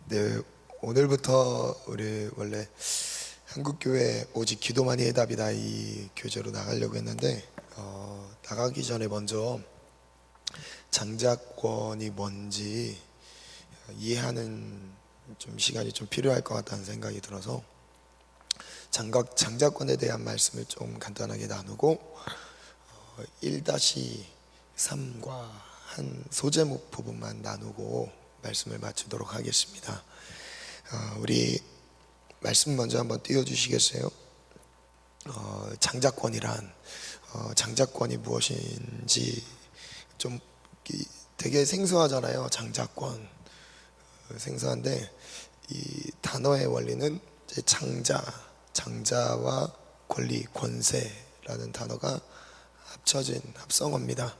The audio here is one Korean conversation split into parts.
네, 오늘부터 우리 원래 한국교회 오직 기도만이 해답이다 이 교재로 나가려고 했는데 나가기 전에 먼저 장자권이 뭔지 이해하는 좀 시간이 좀 필요할 것 같다는 생각이 들어서 장자권에 대한 말씀을 좀 간단하게 나누고 1-3과 한 소제목 부분만 나누고 말씀을 마치도록 하겠습니다. 우리 말씀 먼저 한번 띄워주시겠어요? 장자권이란 장자권이 무엇인지 좀 되게 생소하잖아요. 장자권 생소한데 이 단어의 원리는 이제 장자와 권리, 권세라는 단어가 합쳐진 합성어입니다.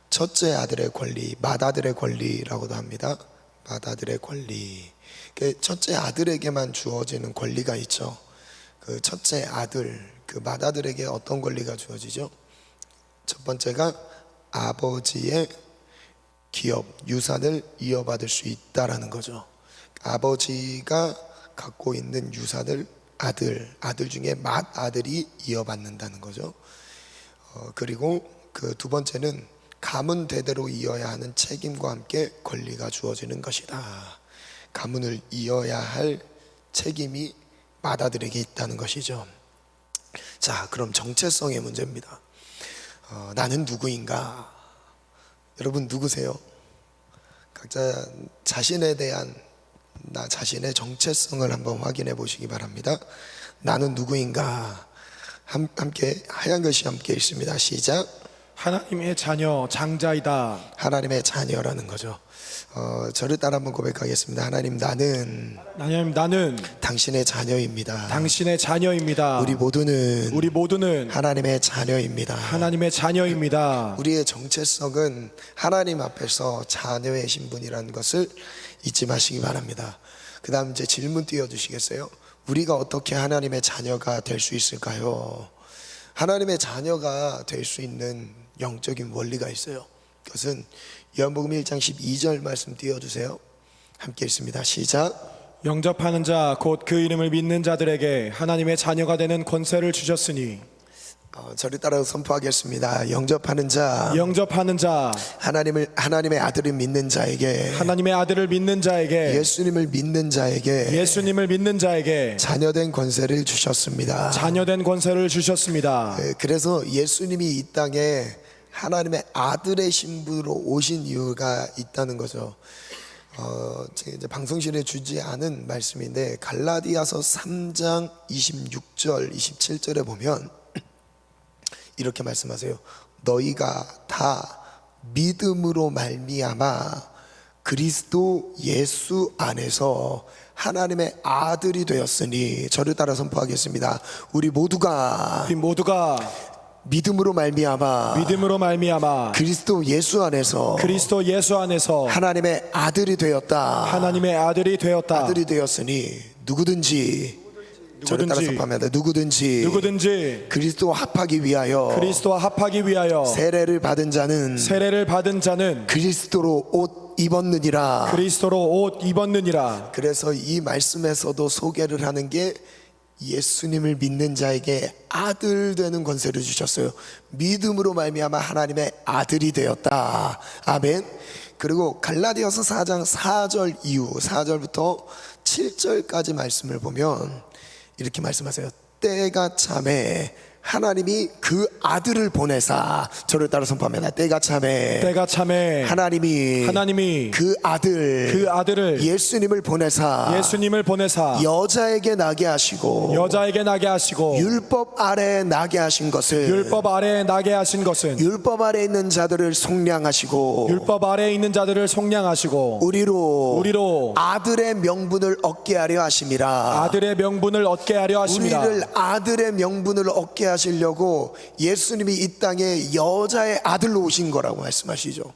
첫째 아들의 권리, 맏아들의 권리라고도 합니다. 맏아들의 권리. 첫째 아들에게만 주어지는 권리가 있죠. 그 첫째 아들, 그 맏아들에게 어떤 권리가 주어지죠? 첫 번째가 아버지의 기업, 유산을 이어받을 수 있다라는 거죠. 아버지가 갖고 있는 유산을 아들 중에 맏아들이 이어받는다는 거죠. 그리고 그 두 번째는 가문 대대로 이어야 하는 책임과 함께 권리가 주어지는 것이다. 가문을 이어야 할 책임이 맏아들에게 있다는 것이죠. 자, 그럼 정체성의 문제입니다. 나는 누구인가? 여러분 누구세요? 각자 자신에 대한 나 자신의 정체성을 한번 확인해 보시기 바랍니다. 나는 누구인가? 함께 하얀 글씨 함께 읽습니다. 시작. 하나님의 자녀 장자이다. 하나님의 자녀라는 거죠. 저를 따라 한번 고백하겠습니다. 하나님, 나는 당신의 자녀입니다. 당신의 자녀입니다. 우리 모두는 하나님의 자녀입니다. 하나님의 자녀입니다. 우리의 정체성은 하나님 앞에서 자녀의 신분이라는 것을 잊지 마시기 바랍니다. 그 다음 이제 질문 띄워주시겠어요? 우리가 어떻게 하나님의 자녀가 될 수 있을까요? 하나님의 자녀가 될 수 있는 영적인 원리가 있어요. 그것은 요한복음 1장 12절 말씀 띄워주세요. 함께 읽습니다. 시작. 영접하는 자 곧 그 이름을 믿는 자들에게 하나님의 자녀가 되는 권세를 주셨으니. 저를 따라 선포하겠습니다. 영접하는 자 하나님의 아들을 믿는 자에게 하나님의 아들을 믿는 자에게 예수님을 믿는 자에게 자녀된 권세를 주셨습니다. 그래서 예수님이 이 땅에 하나님의 아들의 신부로 오신 이유가 있다는 거죠. 제가 이제 방송실에 주지 않은 말씀인데 갈라디아서 3장 26절 27절에 보면 이렇게 말씀하세요. 너희가 다 믿음으로 말미암아 그리스도 예수 안에서 하나님의 아들이 되었으니. 저를 따라 선포하겠습니다. 우리 모두가 믿음으로 말미암아 그리스도 예수 안에서 하나님의 아들이 되었다. 아들이 되었으니 누구든지 저를 따라 선포합니다. 누구든지 그리스도와 합하기 위하여 세례를 받은 자는 그리스도로 옷 입었느니라. 그래서 이 말씀에서도 소개를 하는 게 예수님을 믿는 자에게 아들 되는 권세를 주셨어요. 믿음으로 말미암아 하나님의 아들이 되었다. 아멘. 그리고 갈라디아서 4장 4절 이후 4절부터 7절까지 말씀을 보면 이렇게 말씀하세요. 때가 참에 하나님이 그 아들을 보내사. 저를 따라 선포합니다. 때가 참에 하나님이 그 아들을 예수님을 보내사 여자에게 나게 하시고 율법 아래에 나게 하신 것은 율법 아래에 있는 자들을 속량하시고 우리로 아들의 명분을 얻게 하려 하심이라. 우리를 아들의 명분을 얻게 하시려고 예수님이 이 땅에 여자의 아들로 오신 거라고 말씀하시죠.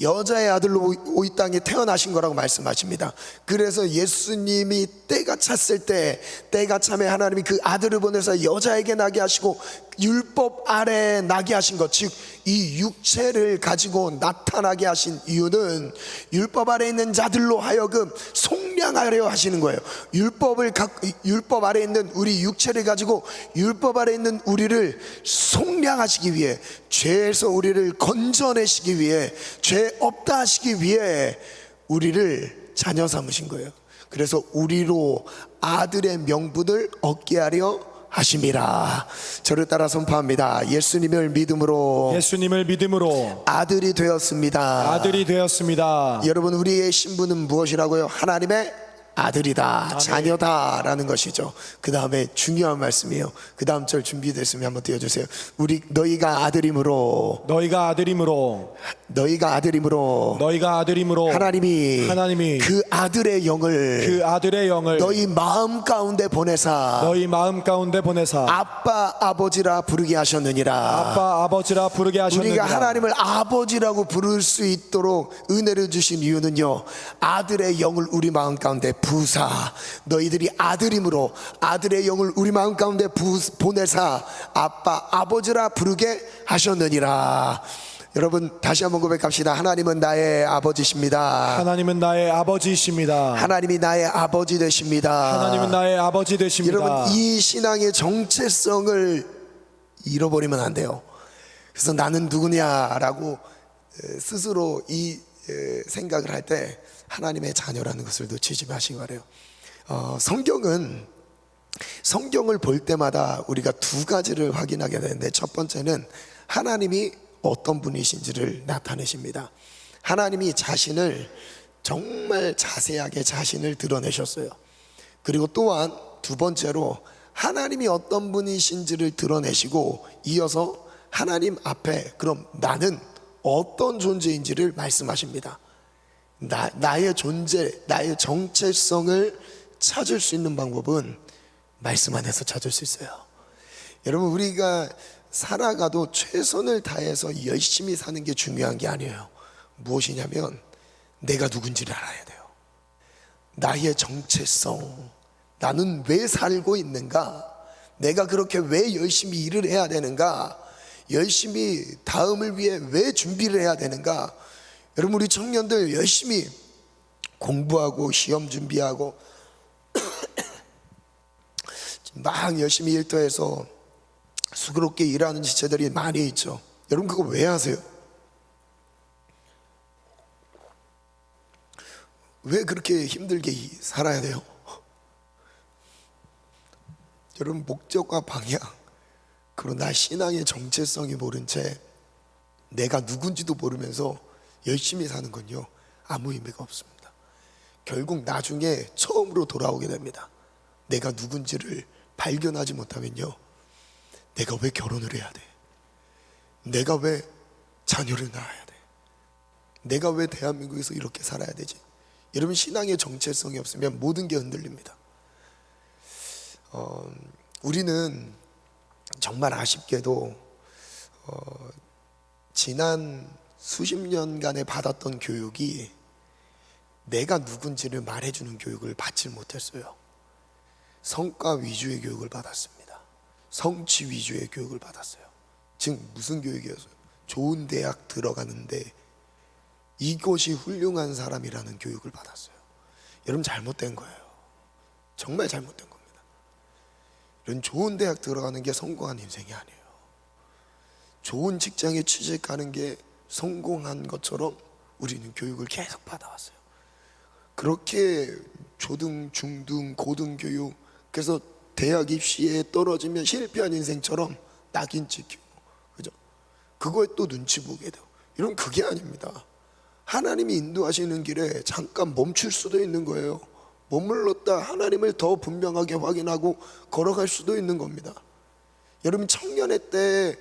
여자의 아들로 이 땅에 태어나신 거라고 말씀하십니다. 그래서 예수님이 때가 찼을 때, 때가 참에 하나님이 그 아들을 보내서 여자에게 나게 하시고 율법 아래에 나게 하신 것, 즉 이 육체를 가지고 나타나게 하신 이유는 율법 아래에 있는 자들로 하여금 속량 속량하려 하시는 거예요. 율법 아래 있는 우리 육체를 가지고 율법 아래 있는 우리를 속량하시기 위해, 죄에서 우리를 건져내시기 위해, 죄 없다 하시기 위해 우리를 자녀 삼으신 거예요. 그래서 우리로 아들의 명분을 얻게 하려 하심이라. 저를 따라 선포합니다. 예수님을 믿음으로 아들이 되었습니다. 아들이 되었습니다. 여러분, 우리의 신분은 무엇이라고요? 하나님의 아들이다, 자녀다라는 것이죠. 그 다음에 중요한 말씀이에요. 그 다음 절 준비됐으면 한번 띄워주세요. 너희가 아들임으로 하나님이 그 아들의 영을 너희 마음 가운데 보내사 아빠 아버지라 부르게 하셨느니라. 우리가 하나님을 아버지라고 부를 수 있도록 은혜를 주신 이유는요, 아들의 영을 우리 마음 가운데 부사, 너희들이 아들임으로 아들의 영을 우리 마음 가운데 보내사 아빠 아버지라 부르게 하셨느니라. 여러분, 다시 한번 고백합시다. 하나님은 나의 아버지십니다. 하나님이 나의 아버지 되십니다. 여러분, 이 신앙의 정체성을 잃어버리면 안 돼요. 그래서 나는 누구냐라고 스스로 이 생각을 할 때 하나님의 자녀라는 것을 놓치지 마시기 바라요. 성경을 볼 때마다 우리가 두 가지를 확인하게 되는데, 첫 번째는 하나님이 어떤 분이신지를 나타내십니다. 하나님이 자신을 정말 자세하게 자신을 드러내셨어요. 그리고 또한 두 번째로 하나님이 어떤 분이신지를 드러내시고 이어서 하나님 앞에 그럼 나는 어떤 존재인지를 말씀하십니다. 나의 존재, 나의 정체성을 찾을 수 있는 방법은 말씀 안에서 찾을 수 있어요. 여러분, 우리가 살아가도 최선을 다해서 열심히 사는 게 중요한 게 아니에요. 무엇이냐면 내가 누군지를 알아야 돼요. 나의 정체성, 나는 왜 살고 있는가, 내가 그렇게 왜 열심히 일을 해야 되는가, 열심히 다음을 위해 왜 준비를 해야 되는가. 여러분, 우리 청년들 열심히 공부하고 시험 준비하고 막 열심히 일터에서 수고롭게 일하는 지체들이 많이 있죠. 여러분, 그거 왜 하세요? 왜 그렇게 힘들게 살아야 돼요? 여러분, 목적과 방향, 그러나 신앙의 정체성이 모른 채 내가 누군지도 모르면서 열심히 사는 건요, 아무 의미가 없습니다. 결국 나중에 처음으로 돌아오게 됩니다. 내가 누군지를 발견하지 못하면요, 내가 왜 결혼을 해야 돼? 내가 왜 자녀를 낳아야 돼? 내가 왜 대한민국에서 이렇게 살아야 되지? 여러분, 신앙의 정체성이 없으면 모든 게 흔들립니다. 우리는 정말 아쉽게도 지난 수십 년간에 받았던 교육이 내가 누군지를 말해주는 교육을 받지 못했어요. 성과 위주의 교육을 받았습니다. 성취 위주의 교육을 받았어요. 즉 무슨 교육이었어요? 좋은 대학 들어가는데 이것이 훌륭한 사람이라는 교육을 받았어요. 여러분, 잘못된 거예요. 정말 잘못된 겁니다. 여러분, 좋은 대학 들어가는 게 성공한 인생이 아니에요. 좋은 직장에 취직하는 게 성공한 것처럼 우리는 교육을 계속 받아왔어요. 그렇게 초등, 중등, 고등 교육, 그래서 대학 입시에 떨어지면 실패한 인생처럼 낙인 찍히고, 그죠? 그거에 또 눈치 보게 돼요. 이런, 그게 아닙니다. 하나님이 인도하시는 길에 잠깐 멈출 수도 있는 거예요. 머물렀다 하나님을 더 분명하게 확인하고 걸어갈 수도 있는 겁니다. 여러분, 청년의 때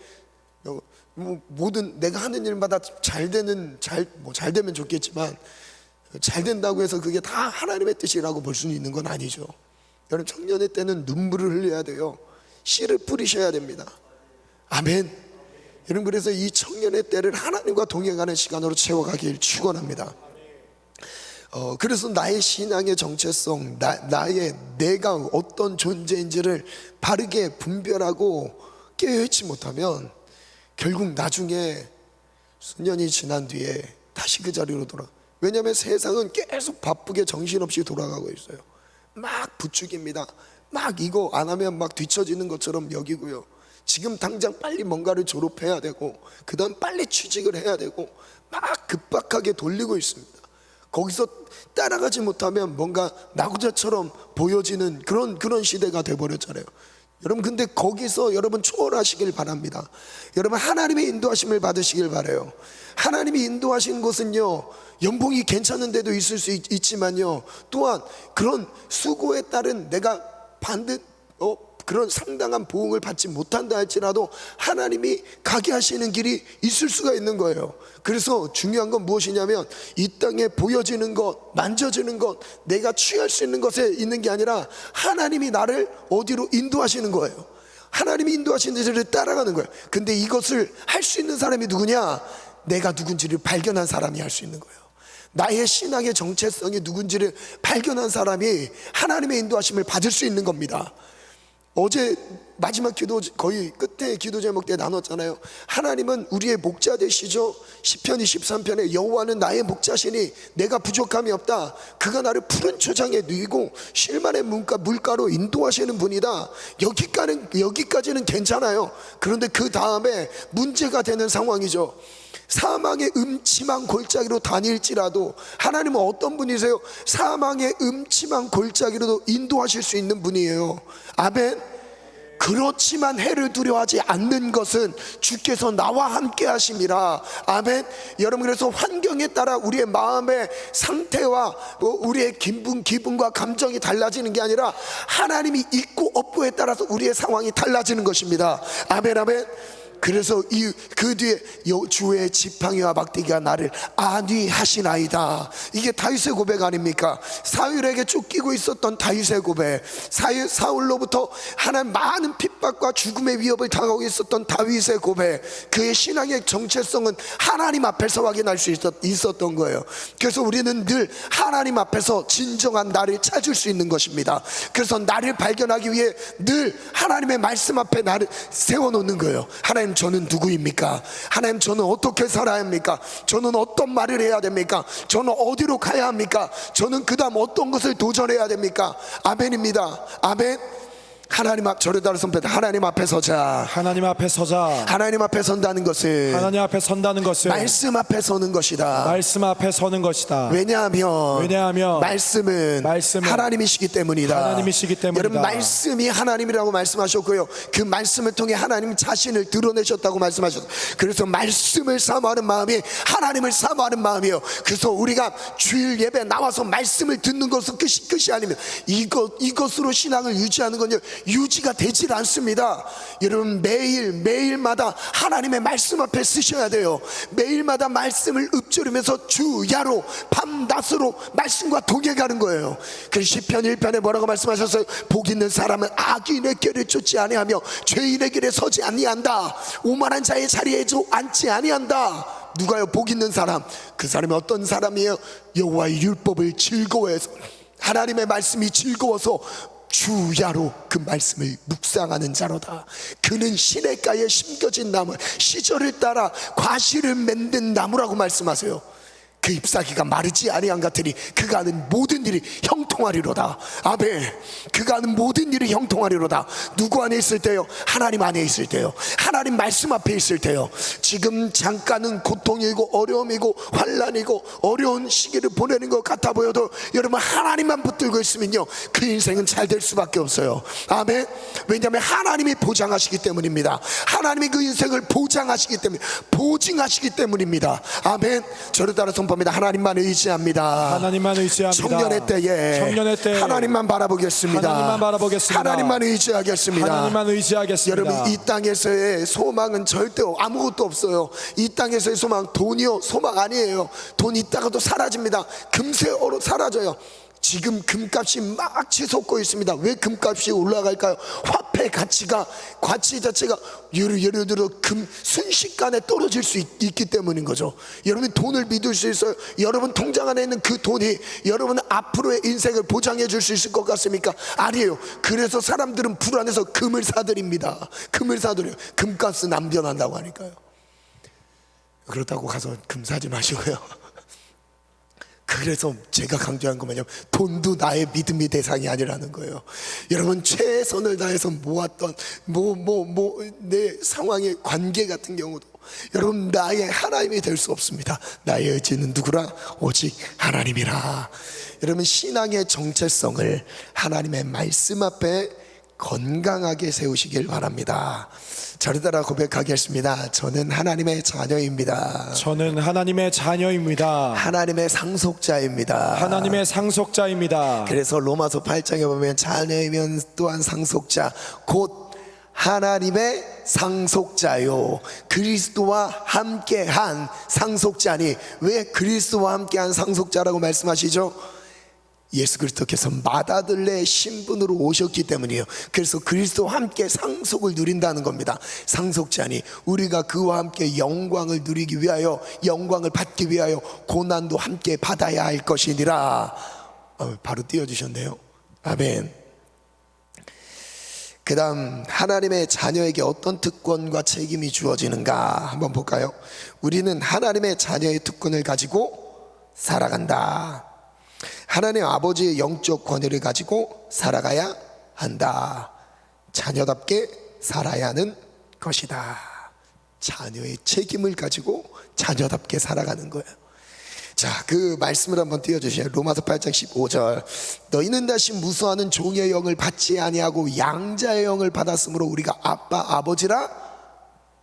모든 내가 하는 일마다 잘 되면 좋겠지만 잘 된다고 해서 그게 다 하나님의 뜻이라고 볼 수는 있는 건 아니죠. 여러분, 청년의 때는 눈물을 흘려야 돼요. 씨를 뿌리셔야 됩니다. 아멘. 여러분, 그래서 이 청년의 때를 하나님과 동행하는 시간으로 채워가길 축원합니다. 그래서 나의 신앙의 정체성, 내가 어떤 존재인지를 바르게 분별하고 깨어있지 못하면 결국 나중에 수년이 지난 뒤에 다시 그 자리로 돌아, 왜냐하면 세상은 계속 바쁘게 정신없이 돌아가고 있어요. 막 부추깁니다. 막 이거 안 하면 막 뒤처지는 것처럼 여기고요. 지금 당장 빨리 뭔가를 졸업해야 되고 그 다음 빨리 취직을 해야 되고 막 급박하게 돌리고 있습니다. 거기서 따라가지 못하면 뭔가 낙오자처럼 보여지는 그런 시대가 돼버렸잖아요. 여러분, 근데 거기서 여러분 초월하시길 바랍니다. 여러분, 하나님의 인도하심을 받으시길 바라요. 하나님이 인도하신 곳은요, 연봉이 괜찮은 데도 있을 수 있지만요, 또한 그런 수고에 따른 내가 그런 상당한 보응을 받지 못한다 할지라도 하나님이 가게 하시는 길이 있을 수가 있는 거예요. 그래서 중요한 건 무엇이냐면 이 땅에 보여지는 것, 만져지는 것, 내가 취할 수 있는 것에 있는 게 아니라 하나님이 나를 어디로 인도하시는 거예요. 하나님이 인도하시는 데를 따라가는 거예요. 근데 이것을 할 수 있는 사람이 누구냐? 내가 누군지를 발견한 사람이 할 수 있는 거예요. 나의 신앙의 정체성이 누군지를 발견한 사람이 하나님의 인도하심을 받을 수 있는 겁니다. 어제 마지막 기도 거의 끝에 기도 제목 때 나눴잖아요. 하나님은 우리의 목자 되시죠. 시편 23편에 여호와는 나의 목자시니 내가 부족함이 없다. 그가 나를 푸른 초장에 누이고 쉴만한 물가로 인도하시는 분이다. 여기까지는 괜찮아요. 그런데 그 다음에 문제가 되는 상황이죠. 사망의 음침한 골짜기로 다닐지라도 하나님은 어떤 분이세요? 사망의 음침한 골짜기로도 인도하실 수 있는 분이에요. 아멘. 그렇지만 해를 두려워하지 않는 것은 주께서 나와 함께 하심이라. 아멘. 여러분, 그래서 환경에 따라 우리의 마음의 상태와 우리의 기분과 감정이 달라지는 게 아니라 하나님이 있고 없고에 따라서 우리의 상황이 달라지는 것입니다. 아멘, 아멘. 그래서 그 뒤에 주의 지팡이와 막대기가 나를 안위하시나이다. 이게 다윗의 고백 아닙니까? 사울에게 쫓기고 있었던 다윗의 고백, 사울로부터 하나님 많은 핍박과 죽음의 위협을 당하고 있었던 다윗의 고백, 그의 신앙의 정체성은 하나님 앞에서 확인할 수 있었던 거예요. 그래서 우리는 늘 하나님 앞에서 진정한 나를 찾을 수 있는 것입니다. 그래서 나를 발견하기 위해 늘 하나님의 말씀 앞에 나를 세워놓는 거예요. 하나님, 저는 누구입니까? 하나님, 저는 어떻게 살아야 합니까? 저는 어떤 말을 해야 됩니까? 저는 어디로 가야 합니까? 저는 그 다음 어떤 것을 도전해야 됩니까? 아멘입니다. 아멘. 하나님 앞, 저를 따라 선포해. 하나님 앞에 서자. 하나님 앞에 서자. 하나님 앞에 선다는 것은 하나님 앞에 선다는 것은 말씀 앞에 서는 것이다. 말씀 앞에 서는 것이다. 왜냐하면 말씀은 하나님이시기 때문이다. 하나님이시기 때문이다. 여러분, 말씀이 하나님이라고 말씀하셨고요, 그 말씀을 통해 하나님 자신을 드러내셨다고 말씀하셨어요. 그래서 말씀을 사모하는 마음이 하나님을 사모하는 마음이에요. 그래서 우리가 주일 예배 나와서 말씀을 듣는 것은 끝이 아니면 이것으로 신앙을 유지하는 건요, 유지가 되질 않습니다. 여러분, 매일마다 하나님의 말씀 앞에 쓰셔야 돼요. 매일마다 말씀을 읊조리면서 주야로 밤낮으로 말씀과 동행하는 거예요. 그래서 시편 1편에 뭐라고 말씀하셨어요? 복 있는 사람은 악인의 길을 쫓지 아니하며 죄인의 길에 서지 아니한다. 오만한 자의 자리에 앉지 아니한다. 누가요? 복 있는 사람. 그 사람이 어떤 사람이에요? 여호와의 율법을 즐거워해서, 하나님의 말씀이 즐거워서 주야로 그 말씀을 묵상하는 자로다. 그는 시냇가에 심겨진 나무, 시절을 따라 과실을 맺는 나무라고 말씀하세요. 그 잎사귀가 마르지 아니한 같으니 그가 하는 모든 일이 형통하리로다. 아멘. 그가 하는 모든 일이 형통하리로다. 누구 안에 있을 때요? 하나님 안에 있을 때요. 하나님 말씀 앞에 있을 때요. 지금 잠깐은 고통이고 어려움이고 환난이고 어려운 시기를 보내는 것 같아 보여도 여러분, 하나님만 붙들고 있으면요, 그 인생은 잘 될 수밖에 없어요. 아멘. 왜냐하면 하나님이 보장하시기 때문입니다. 하나님이 그 인생을 보장하시기 때문에, 보증하시기 때문입니다. 아멘. 저를 따라 선포합니다. 하나님만 의지합니다. 하나님만 의지합니다. 청년의 때에 하나님만 바라보겠습니다. 하나님만 의지하겠습니다. 하나님만 의지하겠습니다. 여러분, 이 땅에서의 소망은 절대 아무것도 없어요. 이 땅에서의 소망, 돈이요, 소망 아니에요. 돈 있다가도 사라집니다. 금세 사라져요. 지금 금값이 막 치솟고 있습니다. 왜 금값이 올라갈까요? 화폐 가치 자체가 예를 들어 순식간에 떨어질 수 있기 때문인 거죠. 여러분, 돈을 믿을 수 있어요? 여러분 통장 안에 있는 그 돈이 여러분 앞으로의 인생을 보장해 줄 수 있을 것 같습니까? 아니에요. 그래서 사람들은 불안해서 금을 사들입니다. 금을 사들여요. 금값은 안 변한다고 하니까요. 그렇다고 가서 금 사지 마시고요. 그래서 제가 강조한 거 뭐냐면 돈도 나의 믿음의 대상이 아니라는 거예요. 여러분 최선을 다해서 모았던 내 상황의 관계 같은 경우도 여러분 나의 하나님이 될 수 없습니다. 나의 의지는 누구라? 오직 하나님이라. 여러분 신앙의 정체성을 하나님의 말씀 앞에 건강하게 세우시길 바랍니다. 저를 따라 고백하겠습니다. 저는 하나님의 자녀입니다. 저는 하나님의 자녀입니다. 하나님의 상속자입니다. 하나님의 상속자입니다. 그래서 로마서 8장에 보면 자녀이면 또한 상속자 곧 하나님의 상속자요 그리스도와 함께한 상속자니. 왜 그리스도와 함께한 상속자라고 말씀하시죠? 예수 그리스도께서 맏아들의 신분으로 오셨기 때문이에요. 그래서 그리스도와 함께 상속을 누린다는 겁니다. 상속자니 우리가 그와 함께 영광을 누리기 위하여, 영광을 받기 위하여 고난도 함께 받아야 할 것이니라. 바로 띄워주셨네요. 아멘. 그 다음 하나님의 자녀에게 어떤 특권과 책임이 주어지는가 한번 볼까요? 우리는 하나님의 자녀의 특권을 가지고 살아간다. 하나님 아버지의 영적 권위를 가지고 살아가야 한다. 자녀답게 살아야 하는 것이다. 자녀의 책임을 가지고 자녀답게 살아가는 거예요. 자, 그 말씀을 한번 띄워주세요. 로마서 8장 15절. 너희는 다시 무수하는 종의 영을 받지 아니하고 양자의 영을 받았으므로 우리가 아빠 아버지라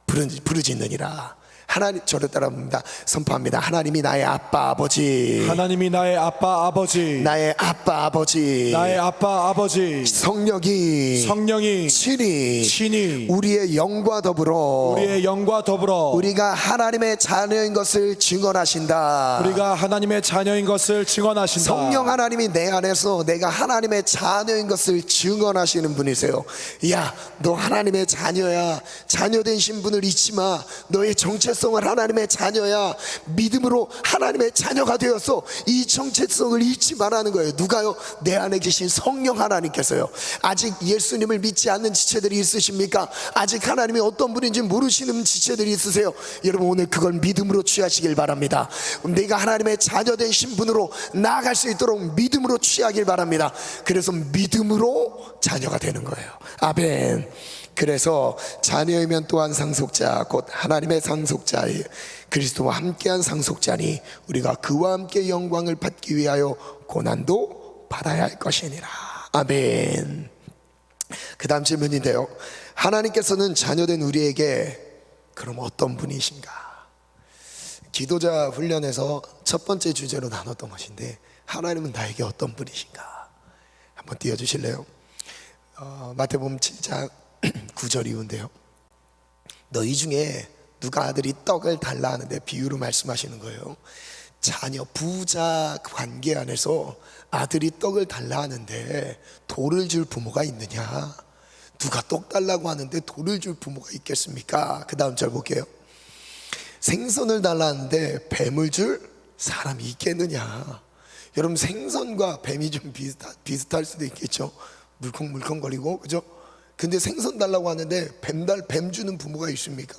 부르짖느니라. 하나님, 저를 따라합니다. 선포합니다. 하나님이 나의 아빠 아버지. 하나님이 나의 아빠 아버지. 나의 아빠 아버지. 나의 아빠 아버지. 성령이 친히 우리의 영과 더불어 우리가 하나님의 자녀인 것을 증언하신다. 성령 하나님이 내 안에서 내가 하나님의 자녀인 것을 증언하시는 분이세요. 야, 너 하나님의 자녀야. 자녀된 신분을 잊지 마. 너의 정체성을 하나님의 자녀야. 믿음으로 하나님의 자녀가 되었어. 이 정체성을 잊지 말라는 거예요. 누가요? 내 안에 계신 성령 하나님께서요. 아직 예수님을 믿지 않는 지체들이 있으십니까? 아직 하나님이 어떤 분인지 모르시는 지체들이 있으세요? 여러분 오늘 그걸 믿음으로 취하시길 바랍니다. 내가 하나님의 자녀된 신분으로 나아갈 수 있도록 믿음으로 취하길 바랍니다. 그래서 믿음으로 자녀가 되는 거예요. 아멘. 그래서 자녀이면 또한 상속자 곧 하나님의 상속자의 그리스도와 함께한 상속자니 우리가 그와 함께 영광을 받기 위하여 고난도 받아야 할 것이니라. 아멘. 그 다음 질문인데요, 하나님께서는 자녀된 우리에게 그럼 어떤 분이신가? 기도자 훈련에서 첫 번째 주제로 나눴던 것인데 하나님은 나에게 어떤 분이신가? 한번 띄워주실래요? 마태복음 7장 9절 이후인데요, 너희 중에 누가 아들이 떡을 달라 하는데 비유로 말씀하시는 거예요. 자녀 부자 관계 안에서 아들이 떡을 달라 하는데 돌을 줄 부모가 있느냐? 누가 떡 달라고 하는데 돌을 줄 부모가 있겠습니까? 그 다음 절 볼게요. 생선을 달라 하는데 뱀을 줄 사람이 있겠느냐? 여러분 생선과 뱀이 좀 비슷할 수도 있겠죠. 물컹물컹거리고, 그죠? 근데 생선 달라고 하는데 뱀 주는 부모가 있습니까?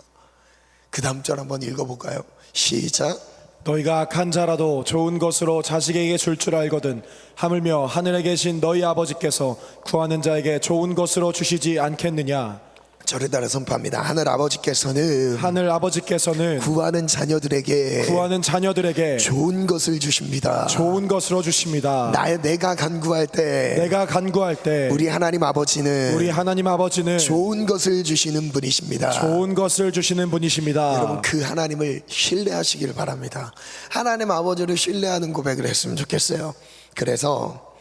그 다음 절 한번 읽어볼까요? 시작. 너희가 악한 자라도 좋은 것으로 자식에게 줄 알거든 하물며 하늘에 계신 너희 아버지께서 구하는 자에게 좋은 것으로 주시지 않겠느냐? 저를 따라 선포합니다. 하늘 아버지께서는 구하는 자녀들에게 좋은 것을 주십니다. 좋은 것으로 주십니다. 내가 간구할 때 우리 하나님 아버지는 좋은 것을 주시는 분이십니다. 여러분 그 하나님을 신뢰하시길 바랍니다. 하나님 아버지를 신뢰하는 고백을 했으면 좋겠어요. 그래서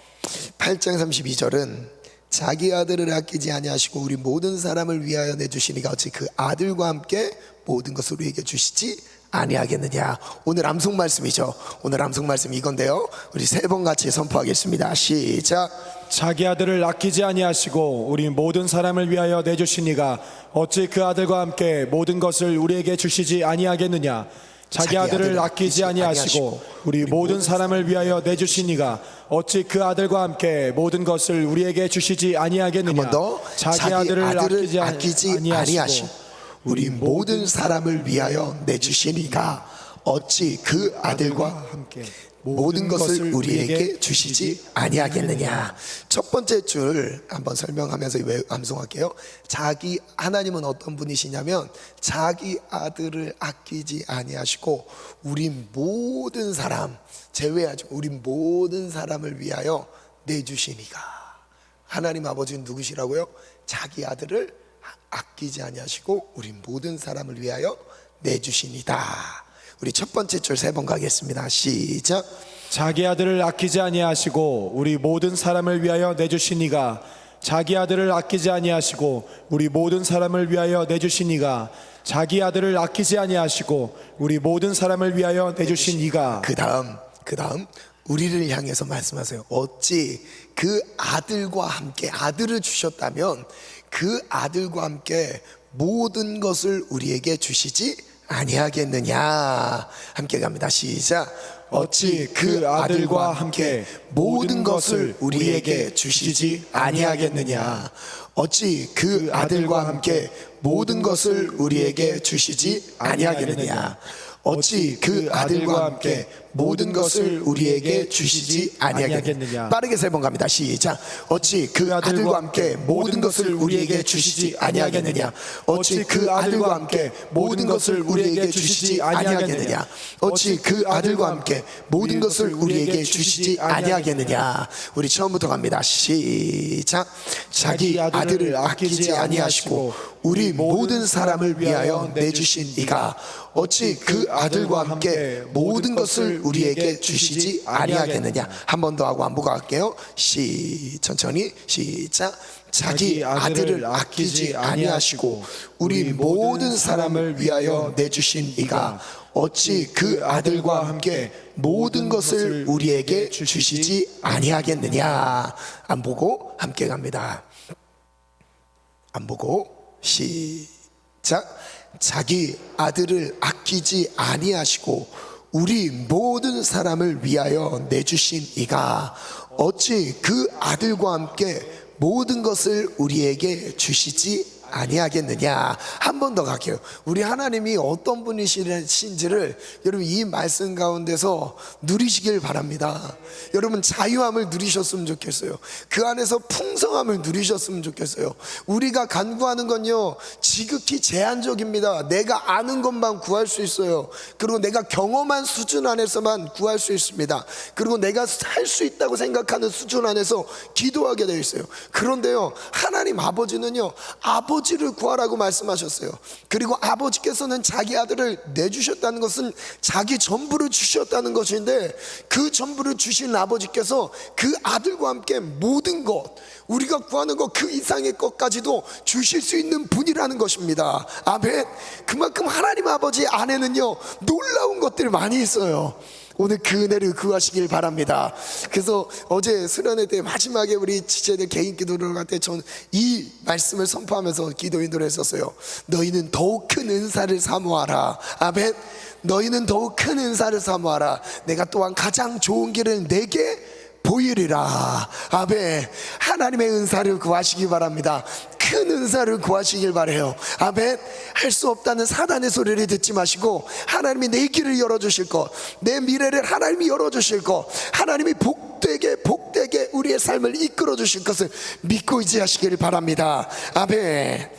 8장 32절은 자기 아들을 아끼지 아니하시고 우리 모든 사람을 위하여 내주시니가 어찌 그 아들과 함께 모든 것을 우리에게 주시지 아니하겠느냐. 오늘 암송 말씀이죠. 오늘 암송 말씀 이건데요, 우리 세 번 같이 선포하겠습니다. 시작. 자기 아들을 아끼지 아니하시고 우리 모든 사람을 위하여 내주시니가 어찌 그 아들과 함께 모든 것을 우리에게 주시지 아니하겠느냐. 자기 아들을 아끼지 아니하시고 우리 모든 사람을 위하여 내주시니가 어찌 그 아들과 함께 모든 것을 우리에게 주시지 아니하겠느냐. 한 번 더. 자기 아들을 아끼지 아니하시고 우리 모든 사람을 위하여 내주시니가 어찌 그 아들과 함께 모든 것을 우리에게 주시지 아니하겠느냐. 첫 번째 줄 한번 설명하면서 암송할게요. 하나님은 어떤 분이시냐면 자기 아들을 아끼지 아니하시고 우리 모든 사람 제외하죠. 우리 모든 사람을 위하여 내주시니가. 하나님 아버지는 누구시라고요? 자기 아들을 아끼지 아니하시고 우리 모든 사람을 위하여 내주시니다. 우리 첫 번째 줄 세 번 가겠습니다. 시작. 자기 아들을 아끼지 아니하시고 우리 모든 사람을 위하여 내주시니가. 자기 아들을 아끼지 아니하시고 우리 모든 사람을 위하여 내주시니가. 자기 아들을 아끼지 아니하시고 우리 모든 사람을 위하여 내주시니가. 그 다음 우리를 향해서 말씀하세요. 어찌 그 아들과 함께 아들을 주셨다면 그 아들과 함께 모든 것을 우리에게 주시지 아니하겠느냐. 함께 갑니다. 시작. 어찌 그 아들과 함께 모든 것을 우리에게 주시지 아니하겠느냐. 어찌 그 아들과 함께 모든 것을 우리에게 주시지 아니하겠느냐. 어찌 그 아들과 함께 모든 것을 우리에게 주시지 아니하겠느냐. 빠르게 세 번 갑니다. 시작. 어찌 그 아들과 함께 모든 것을 우리에게 주시지 아니하겠느냐. 어찌 그 아들과 함께 모든 것을 우리에게 주시지 아니하겠느냐. 어찌 그 아들과 함께 모든 것을 우리에게 주시지 아니하겠느냐. 우리 처음부터 갑니다. 시작. 자기 아들을 아끼지 아니하시고 우리 모든 사람을 위하여 내주신 이가 어찌 그 아들과 함께 모든 것을 우리에게 주시지 아니하겠느냐. 한 번 더 하고 안보고 할게요. 천천히 시작. 자기 아들을 아끼지 아니하시고 우리 모든 사람을 위하여 내주신 이가 어찌 그 아들과 함께 모든 것을 우리에게 주시지 아니하겠느냐. 안 보고 함께 갑니다. 안 보고 시작. 자기 아들을 아끼지 아니하시고 우리 모든 사람을 위하여 내주신 이가 어찌 그 아들과 함께 모든 것을 우리에게 주시지 아니하겠느냐. 한 번 더 갈게요. 우리 하나님이 어떤 분이신지를 여러분 이 말씀 가운데서 누리시길 바랍니다. 여러분 자유함을 누리셨으면 좋겠어요. 그 안에서 풍성함을 누리셨으면 좋겠어요. 우리가 간구하는 건요 지극히 제한적입니다. 내가 아는 것만 구할 수 있어요. 그리고 내가 경험한 수준 안에서만 구할 수 있습니다. 그리고 내가 할 수 있다고 생각하는 수준 안에서 기도하게 되어 있어요. 그런데요 하나님 아버지는요 아버지를 구하라고 말씀하셨어요. 그리고 아버지께서는 자기 아들을 내주셨다는 것은 자기 전부를 주셨다는 것인데 그 전부를 주신 아버지께서 그 아들과 함께 모든 것 우리가 구하는 것 그 이상의 것까지도 주실 수 있는 분이라는 것입니다. 아멘. 그만큼 하나님 아버지 안에는요 놀라운 것들이 많이 있어요. 오늘 그 은혜를 구하시길 바랍니다. 그래서 어제 수련회 때 마지막에 우리 지체들 개인 기도를 할 때 전 이 말씀을 선포하면서 기도 인도를 했었어요. 너희는 더욱 큰 은사를 사모하라. 아멘. 너희는 더욱 큰 은사를 사모하라. 내가 또한 가장 좋은 길을 내게 보이리라. 아멘. 하나님의 은사를 구하시기 바랍니다. 큰 은사를 구하시길 바래요. 아멘. 할 수 없다는 사단의 소리를 듣지 마시고 하나님이 내 길을 열어주실 것, 내 미래를 하나님이 열어주실 것, 하나님이 복되게 우리의 삶을 이끌어 주실 것을 믿고 의지하시길 바랍니다. 아멘.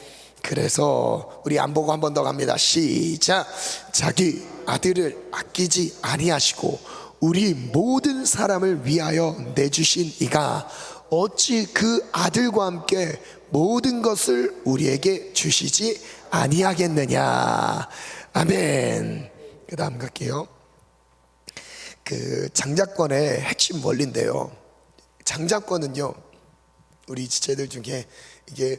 그래서 우리 안 보고 한 번 더 갑니다. 시작. 자기 아들을 아끼지 아니하시고 우리 모든 사람을 위하여 내주신 이가 어찌 그 아들과 함께 모든 것을 우리에게 주시지 아니하겠느냐. 아멘. 그 다음 갈게요. 그 장자권의 핵심 원리인데요, 장자권은요 우리 지체들 중에 이게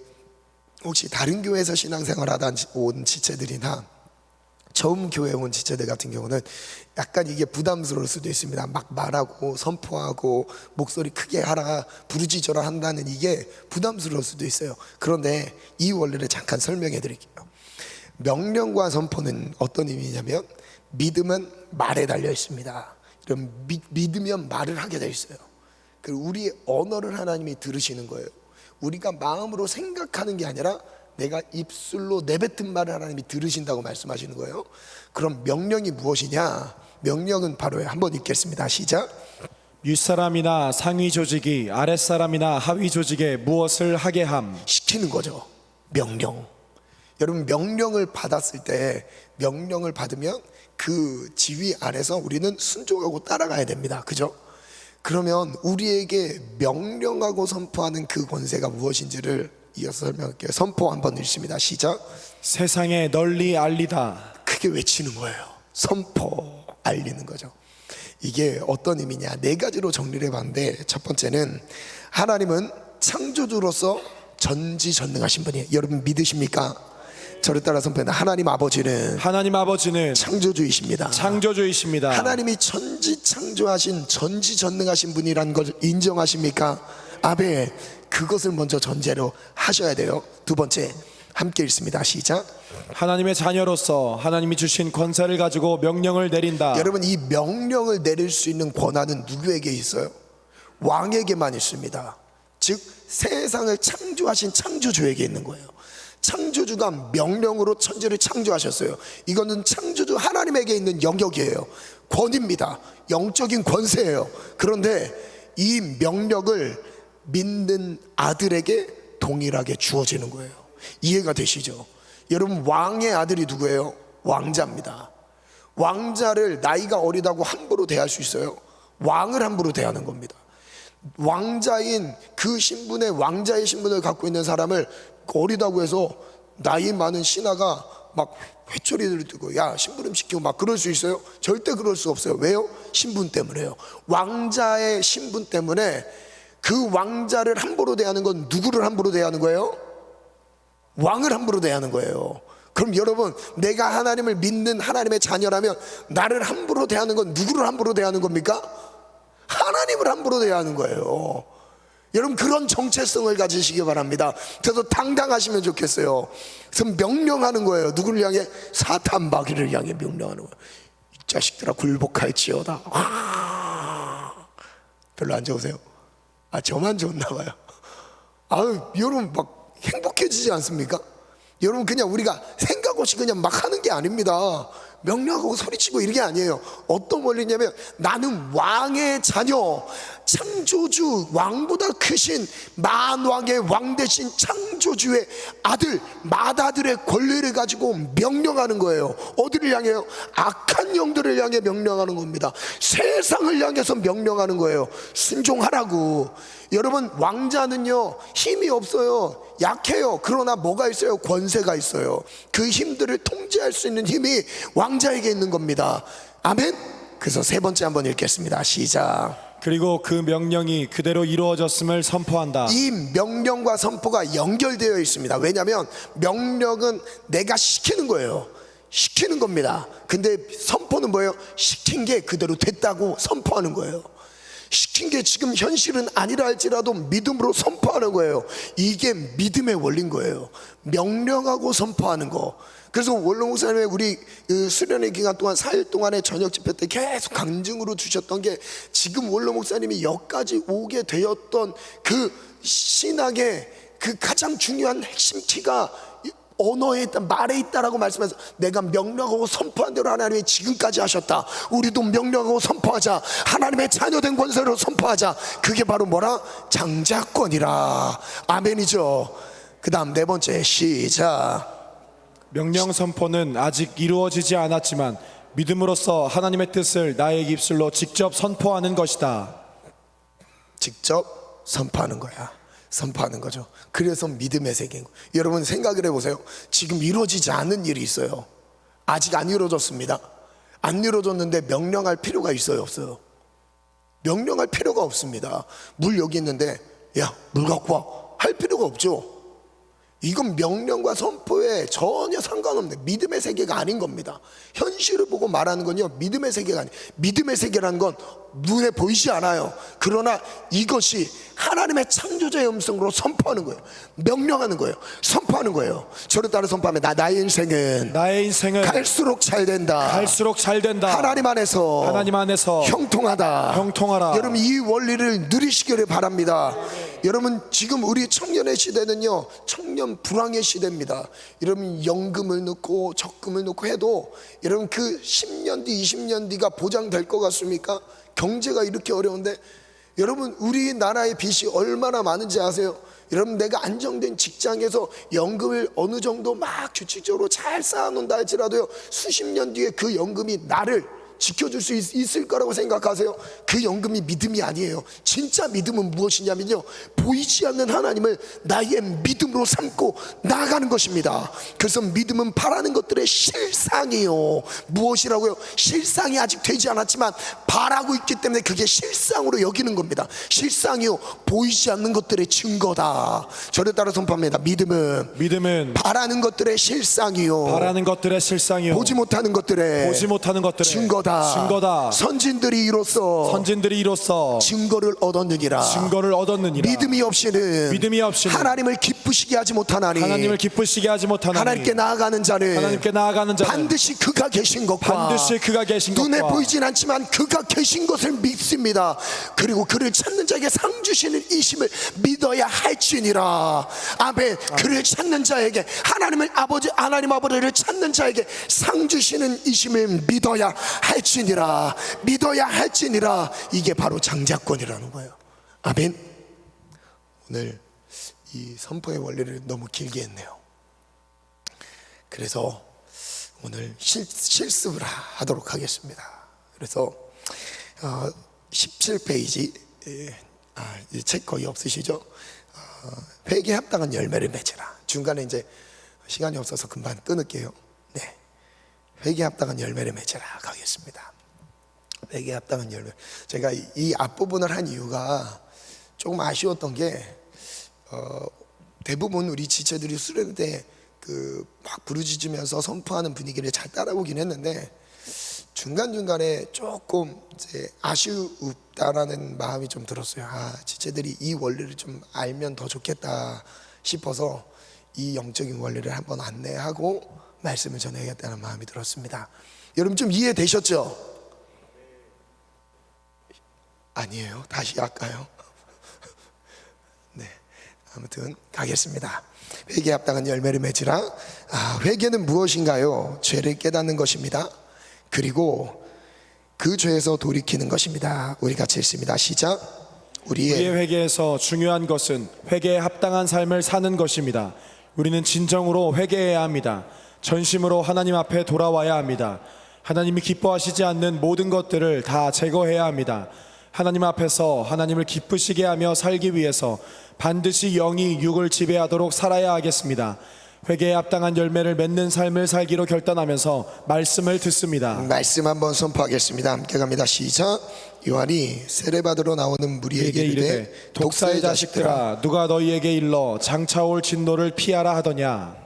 혹시 다른 교회에서 신앙생활 하다 온 지체들이나 처음 교회에 온 지체들 같은 경우는 약간 이게 부담스러울 수도 있습니다. 막 말하고 선포하고 목소리 크게 하라 부르짖어라 한다는 이게 부담스러울 수도 있어요. 그런데 이 원리를 잠깐 설명해 드릴게요. 명령과 선포는 어떤 의미냐면 믿음은 말에 달려 있습니다. 그럼 믿으면 말을 하게 돼 있어요. 그리고 우리의 언어를 하나님이 들으시는 거예요. 우리가 마음으로 생각하는 게 아니라 내가 입술로 내뱉은 말을 하나님이 들으신다고 말씀하시는 거예요. 그럼 명령이 무엇이냐? 명령은 바로예요. 한번 읽겠습니다. 시작. 윗사람이나 상위 조직이 아랫사람이나 하위 조직에 무엇을 하게 함. 시키는 거죠. 명령. 여러분, 명령을 받았을 때, 명령을 받으면 그 지휘 아래서 우리는 순종하고 따라가야 됩니다. 그죠? 그러면 우리에게 명령하고 선포하는 그 권세가 무엇인지를 이어서 설명할게요. 선포 한번 읽습니다. 시작. 세상에 널리 알리다. 크게 외치는 거예요. 선포, 알리는 거죠. 이게 어떤 의미냐, 네 가지로 정리를 해봤는데, 첫 번째는 하나님은 창조주로서 전지전능하신 분이에요. 여러분 믿으십니까? 저를 따라 선포합니다. 하나님 아버지는 창조주이십니다. 창조주이십니다. 하나님이 천지창조하신 전지전능하신 분이라는 걸 인정하십니까? 아멘. 그것을 먼저 전제로 하셔야 돼요. 두 번째, 함께 읽습니다. 시작. 하나님의 자녀로서 하나님이 주신 권세를 가지고 명령을 내린다. 여러분, 이 명령을 내릴 수 있는 권한은 누구에게 있어요? 왕에게만 있습니다. 즉 세상을 창조하신 창조주에게 있는 거예요. 창조주가 명령으로 천지를 창조하셨어요. 이거는 창조주 하나님에게 있는 영역이에요. 권위입니다. 영적인 권세예요. 그런데 이 명령을 믿는 아들에게 동일하게 주어지는 거예요. 이해가 되시죠? 여러분, 왕의 아들이 누구예요? 왕자입니다. 왕자를 나이가 어리다고 함부로 대할 수 있어요? 왕을 함부로 대하는 겁니다. 왕자인 그 신분의 왕자의 신분을 갖고 있는 사람을 어리다고 해서 나이 많은 신하가 막 회초리를 들고 야 심부름 시키고 막 그럴 수 있어요? 절대 그럴 수 없어요. 왜요? 신분 때문에요. 왕자의 신분 때문에 그 왕자를 함부로 대하는 건 누구를 함부로 대하는 거예요? 왕을 함부로 대하는 거예요. 그럼 여러분, 내가 하나님을 믿는 하나님의 자녀라면 나를 함부로 대하는 건 누구를 함부로 대하는 겁니까? 하나님을 함부로 대하는 거예요. 여러분, 그런 정체성을 가지시기 바랍니다. 그래서 당당하시면 좋겠어요. 그래서 명령하는 거예요. 누구를 향해? 사탄 마귀를 향해 명령하는 거예요. 이 자식들아 굴복할지어다. 별로 안 좋으세요? 저만 좋나 봐요. 여러분 막 행복해지지 않습니까? 여러분, 그냥 우리가 생각 없이 그냥 막 하는 게 아닙니다. 명령하고 소리치고 이런 게 아니에요. 어떤 원리냐면 나는 왕의 자녀, 창조주, 왕보다 크신 만왕의 왕 대신 창조주의 아들, 맏아들의 권리를 가지고 명령하는 거예요. 어디를 향해요? 악한 영들을 향해 명령하는 겁니다. 세상을 향해서 명령하는 거예요. 순종하라고. 여러분, 왕자는요 힘이 없어요. 약해요. 그러나 뭐가 있어요? 권세가 있어요. 그 힘들을 통제할 수 있는 힘이 왕자에게 있는 겁니다. 아멘. 그래서 세 번째 한번 읽겠습니다. 시작. 그리고 그 명령이 그대로 이루어졌음을 선포한다. 이 명령과 선포가 연결되어 있습니다. 왜냐하면 명령은 내가 시키는 거예요. 시키는 겁니다. 근데 선포는 뭐예요? 시킨 게 그대로 됐다고 선포하는 거예요. 시킨 게 지금 현실은 아니라 할지라도 믿음으로 선포하는 거예요. 이게 믿음의 원리인 거예요. 명령하고 선포하는 거. 그래서 원로 목사님의 우리 수련회 기간 동안 4일 동안의 저녁 집회 때 계속 강증으로 주셨던 게, 지금 원로 목사님이 여기까지 오게 되었던 그 신학의 그 가장 중요한 핵심 키가 언어에 있다, 말에 있다라고 말씀해서 내가 명령하고 선포한 대로 하나님이 지금까지 하셨다. 우리도 명령하고 선포하자. 하나님의 자녀된 권세로 선포하자. 그게 바로 뭐라? 장자권이라. 아멘이죠. 그 다음 네 번째, 시작. 명령 선포는 아직 이루어지지 않았지만 믿음으로써 하나님의 뜻을 나의 입술로 직접 선포하는 것이다. 직접 선포하는 거야. 선포하는 거죠. 그래서 믿음의 세계인 거예요. 여러분 생각을 해보세요. 지금 이루어지지 않은 일이 있어요. 아직 안 이루어졌습니다. 안 이루어졌는데 명령할 필요가 있어요, 없어요? 명령할 필요가 없습니다. 물 여기 있는데 야, 물 갖고 와 할 필요가 없죠. 이건 명령과 선포에 전혀 상관없는 믿음의 세계가 아닌 겁니다. 현실을 보고 말하는 건요, 믿음의 세계가 아니에요. 믿음의 세계라는 건 눈에 보이지 않아요. 그러나 이것이 하나님의 창조자의 음성으로 선포하는 거예요. 명령하는 거예요. 선포하는 거예요. 저를 따라 선포하면 나의 인생은 갈수록 잘 된다. 하나님 안에서 형통하다. 형통하라. 여러분, 이 원리를 누리시기를 바랍니다. 여러분 지금 우리 청년의 시대는요 청년 불황의 시대입니다. 여러분 연금을 넣고 적금을 넣고 해도 여러분 그 10년 뒤 20년 뒤가 보장될 것 같습니까? 경제가 이렇게 어려운데 여러분 우리나라의 빚이 얼마나 많은지 아세요? 여러분 내가 안정된 직장에서 연금을 어느 정도 막 규칙적으로 잘 쌓아놓는다 할지라도요 수십 년 뒤에 그 연금이 나를 지켜줄 수 있을 거라고 생각하세요? 그 연금이 믿음이 아니에요. 진짜 믿음은 무엇이냐면요 보이지 않는 하나님을 나의 믿음으로 삼고 나아가는 것입니다. 그래서 믿음은 바라는 것들의 실상이요. 무엇이라고요? 실상이 아직 되지 않았지만 바라고 있기 때문에 그게 실상으로 여기는 겁니다. 실상이요 보이지 않는 것들의 증거다. 저를 따라 선포합니다. 믿음은 바라는 것들의 실상이요 보지 못하는 것들의 증거다. 선진들이 이로써 증거를 얻었느니라. 믿음이 없이는 하나님을 기쁘시게 하지 못하나니 하나님께 나아가는 자는 반드시 그가 계신 것과 눈에 보이진 않지만 그가 계신 것을 믿습니다. 그리고 그를 찾는 자에게 상 주시는 이심을 믿어야 할지니라. 아멘. 그를 찾는 자에게 하나님 아버지를 찾는 자에게 상 주시는 이심을 믿어야 할지니라. 이게 바로 장자권이라는 거예요. 아멘. 오늘 이 선포의 원리를 너무 길게 했네요. 그래서 오늘 실습을 하도록 하겠습니다. 그래서 17페이지 이 책 거의 없으시죠? 회개에 합당한 열매를 맺으라. 중간에 이제 시간이 없어서 금방 끊을게요. 네, 회개에 합당한 열매를 맺으라 가겠습니다. 회개에 합당한 열매. 제가 이 앞부분을 한 이유가 조금 아쉬웠던 게 대부분 우리 지체들이 수련 때 그 막 부르짖으면서 선포하는 분위기를 잘 따라오긴 했는데 중간중간에 조금 이제 아쉽다라는 마음이 좀 들었어요. 지체들이 이 원리를 좀 알면 더 좋겠다 싶어서 이 영적인 원리를 한번 안내하고 말씀을 전해야겠다는 마음이 들었습니다. 여러분 좀 이해되셨죠? 아니에요. 다시 할까요? 네, 아무튼 가겠습니다. 회개에 합당한 열매를 맺으라. 회개는 무엇인가요? 죄를 깨닫는 것입니다. 그리고 그 죄에서 돌이키는 것입니다. 우리 같이 읽습니다. 시작. 우리의 회개에서 중요한 것은 회개에 합당한 삶을 사는 것입니다. 우리는 진정으로 회개해야 합니다. 전심으로 하나님 앞에 돌아와야 합니다. 하나님이 기뻐하시지 않는 모든 것들을 다 제거해야 합니다. 하나님 앞에서 하나님을 기쁘시게 하며 살기 위해서 반드시 영이 육을 지배하도록 살아야 하겠습니다. 회개에 합당한 열매를 맺는 삶을 살기로 결단하면서 말씀을 듣습니다. 말씀 한번 선포하겠습니다. 함께 갑니다. 시작. 요한이 세례받으러 나오는 무리에게 이르되 독사의 자식들아 누가 너희에게 일러 장차올 진노를 피하라 하더냐.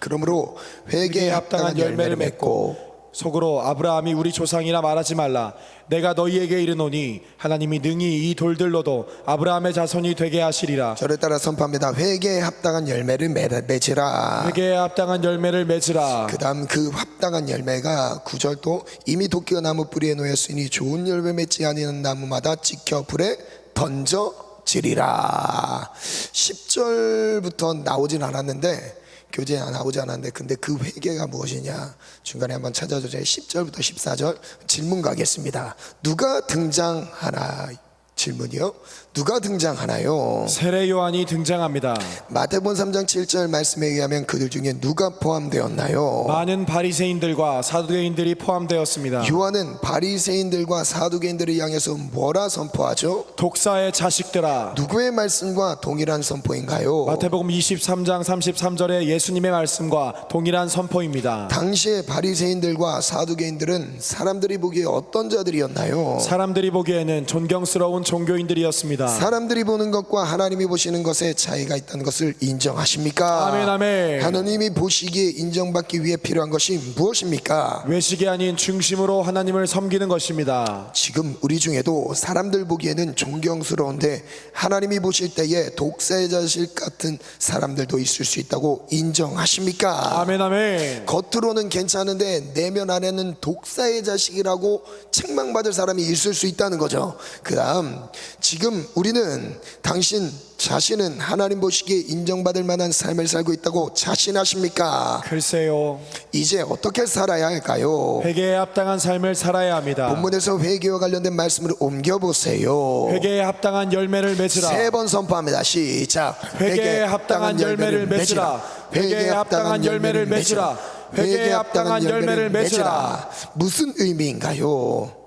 그러므로 회개에 합당한 열매를 맺고 속으로 아브라함이 우리 조상이라 말하지 말라. 내가 너희에게 이르노니 하나님이 능히 이 돌들로도 아브라함의 자손이 되게 하시리라. 저를 따라 선포합니다. 회개에 합당한 열매를 맺으라. 회개에 합당한 열매를 맺으라. 그 다음 그 합당한 열매가 9절도 이미 도끼가 나무 뿌리에 놓였으니 좋은 열매 맺지 아니하는 나무마다 찍혀 불에 던져지리라. 10절부터 나오진 않았는데 교재에 나오지 않았는데 근데 그 회개가 무엇이냐 중간에 한번 찾아주세요. 10절부터 14절 질문 가겠습니다. 누가 등장하나? 질문이요. 누가 등장하나요? 세례 요한이 등장합니다. 마태복음 3장 7절 말씀에 의하면 그들 중에 누가 포함되었나요? 많은 바리새인들과 사두개인들이 포함되었습니다. 요한은 바리새인들과 사두개인들을 향해서 뭐라 선포하죠? 독사의 자식들아. 누구의 말씀과 동일한 선포인가요? 마태복음 23장 33절의 예수님의 말씀과 동일한 선포입니다. 당시의 바리새인들과 사두개인들은 사람들이 보기에 어떤 자들이었나요? 사람들이 보기에는 존경스러운 종교인들이었습니다. 사람들이 보는 것과 하나님이 보시는 것에 차이가 있다는 것을 인정하십니까? 아멘 아멘. 하나님이 보시기에 인정받기 위해 필요한 것이 무엇입니까? 외식이 아닌 중심으로 하나님을 섬기는 것입니다. 지금 우리 중에도 사람들 보기에는 존경스러운데 하나님이 보실 때에 독사의 자식 같은 사람들도 있을 수 있다고 인정하십니까? 아멘 아멘. 겉으로는 괜찮은데 내면 안에는 독사의 자식이라고 책망받을 사람이 있을 수 있다는 거죠. 그 다음 지금 우리는 당신 자신은 하나님 보시기에 인정받을 만한 삶을 살고 있다고 자신하십니까? 글쎄요. 이제 어떻게 살아야 할까요? 회개에 합당한 삶을 살아야 합니다. 본문에서 회개와 관련된 말씀을 옮겨보세요. 회개에 합당한 열매를 맺으라. 3번 선포합니다. 시작. 회개에 합당한 열매를 맺으라. 회개에 합당한 열매를 맺으라. 회개에 합당한 열매를 맺으라. 무슨 의미인가요?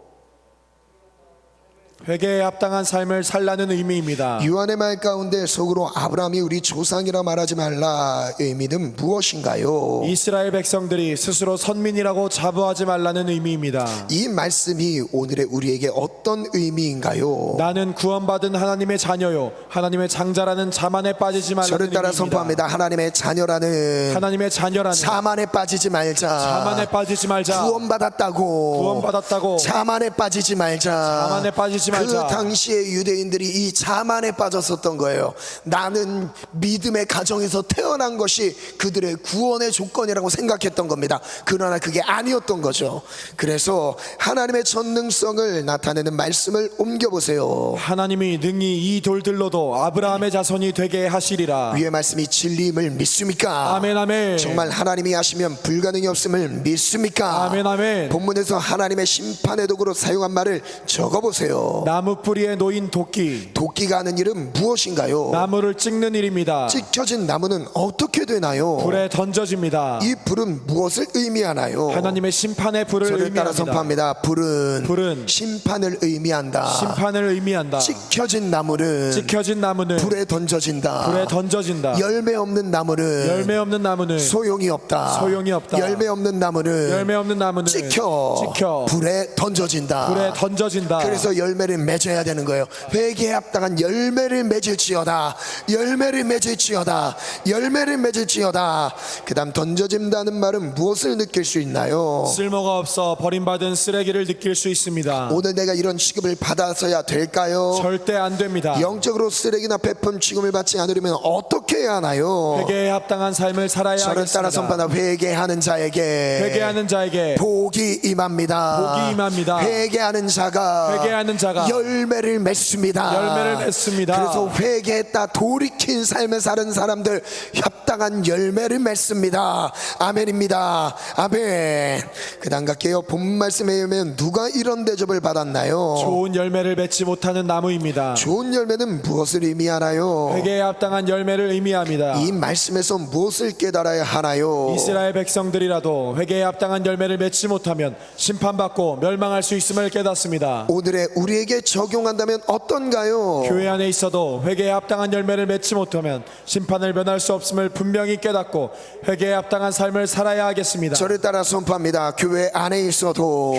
회개에 합당한 삶을 살라는 의미입니다. 유한의 말 가운데 속으로 아브라함이 우리 조상이라 말하지 말라 의미는 무엇인가요? 이스라엘 백성들이 스스로 선민이라고 자부하지 말라는 의미입니다. 이 말씀이 오늘의 우리에게 어떤 의미인가요? 나는 구원받은 하나님의 자녀요 하나님의 장자라는 자만에 빠지지 말라는 저를 따라 의미입니다. 선포합니다. 하나님의 자녀라는 하나님의 자녀라는 자만에 빠지지 말자. 자만에 빠지지 말자. 구원받았다고 자만에 빠지지 말자. 자만에 빠지지 말자. 그 당시에 유대인들이 이 자만에 빠졌었던 거예요. 나는 믿음의 가정에서 태어난 것이 그들의 구원의 조건이라고 생각했던 겁니다. 그러나 그게 아니었던 거죠. 그래서 하나님의 전능성을 나타내는 말씀을 옮겨보세요. 하나님이 능히 이 돌들로도 아브라함의 자손이 되게 하시리라. 위의 말씀이 진리임을 믿습니까? 아멘 아멘. 정말 하나님이 하시면 불가능이 없음을 믿습니까? 아멘 아멘. 본문에서 하나님의 심판의 도구로 사용한 말을 적어보세요. 나무 뿌리에 놓인 도끼. 도끼가 하는 일은 무엇인가요? 나무를 찍는 일입니다. 찍혀진 나무는 어떻게 되나요? 불에 던져집니다. 이 불은 무엇을 의미하나요? 하나님의 심판의 불을 저를 따라 의미합니다. 선포합니다. 불은 심판을 의미한다. 심판을 의미한다. 찍혀진 나무는 찍혀진 나무는 불에 던져진다. 불에 던져진다. 열매 없는 나무는 열매 없는 나무는 소용이 없다. 소용이 없다. 열매 없는 나무는 열매 없는 나무는 찍혀 불에 던져진다. 불에 던져진다. 그래서 열매를 맺어야 되는 거예요. 회개에 합당한 열매를 맺을지어다. 열매를 맺을지어다. 열매를 맺을지어다. 그 다음 던져진다는 말은 무엇을 느낄 수 있나요? 쓸모가 없어 버림받은 쓰레기를 느낄 수 있습니다. 오늘 내가 이런 취급을 받아서야 될까요? 절대 안 됩니다. 영적으로 쓰레기나 베품 취급을 받지 않으려면 어떻게 해야 하나요? 회개에 합당한 삶을 살아야 저를 하겠습니다. 따라 선포하다. 회개하는 자에게 회개하는 자에게 복이 임합니다. 복이 임합니다. 회개하는 자가 열매를 맺습니다. 열매를 맺습니다. 그래서 회개했다 돌이킨 삶을 사는 사람들 합당한 열매를 맺습니다. 아멘입니다. 아멘. 그 다음 갈게요. 본 말씀에 의하면 누가 이런 대접을 받았나요? 좋은 열매를 맺지 못하는 나무입니다. 좋은 열매는 무엇을 의미하나요? 회개에 합당한 열매를 의미합니다. 이 말씀에서 무엇을 깨달아야 하나요? 이스라엘 백성들이라도 회개에 합당한 열매를 맺지 못하면 심판받고 멸망할 수 있음을 깨닫습니다. 오늘의 우리에게 적용한다면 어떤가요? 교회 안에 있어도 회개에 합당한 열매를 맺지 못하면 심판을 면할 수 없음을 분명히 깨닫고 회개에 합당한 삶을 살아야 하겠습니다. 저를 따라 선포합니다. 교회 안에 있어도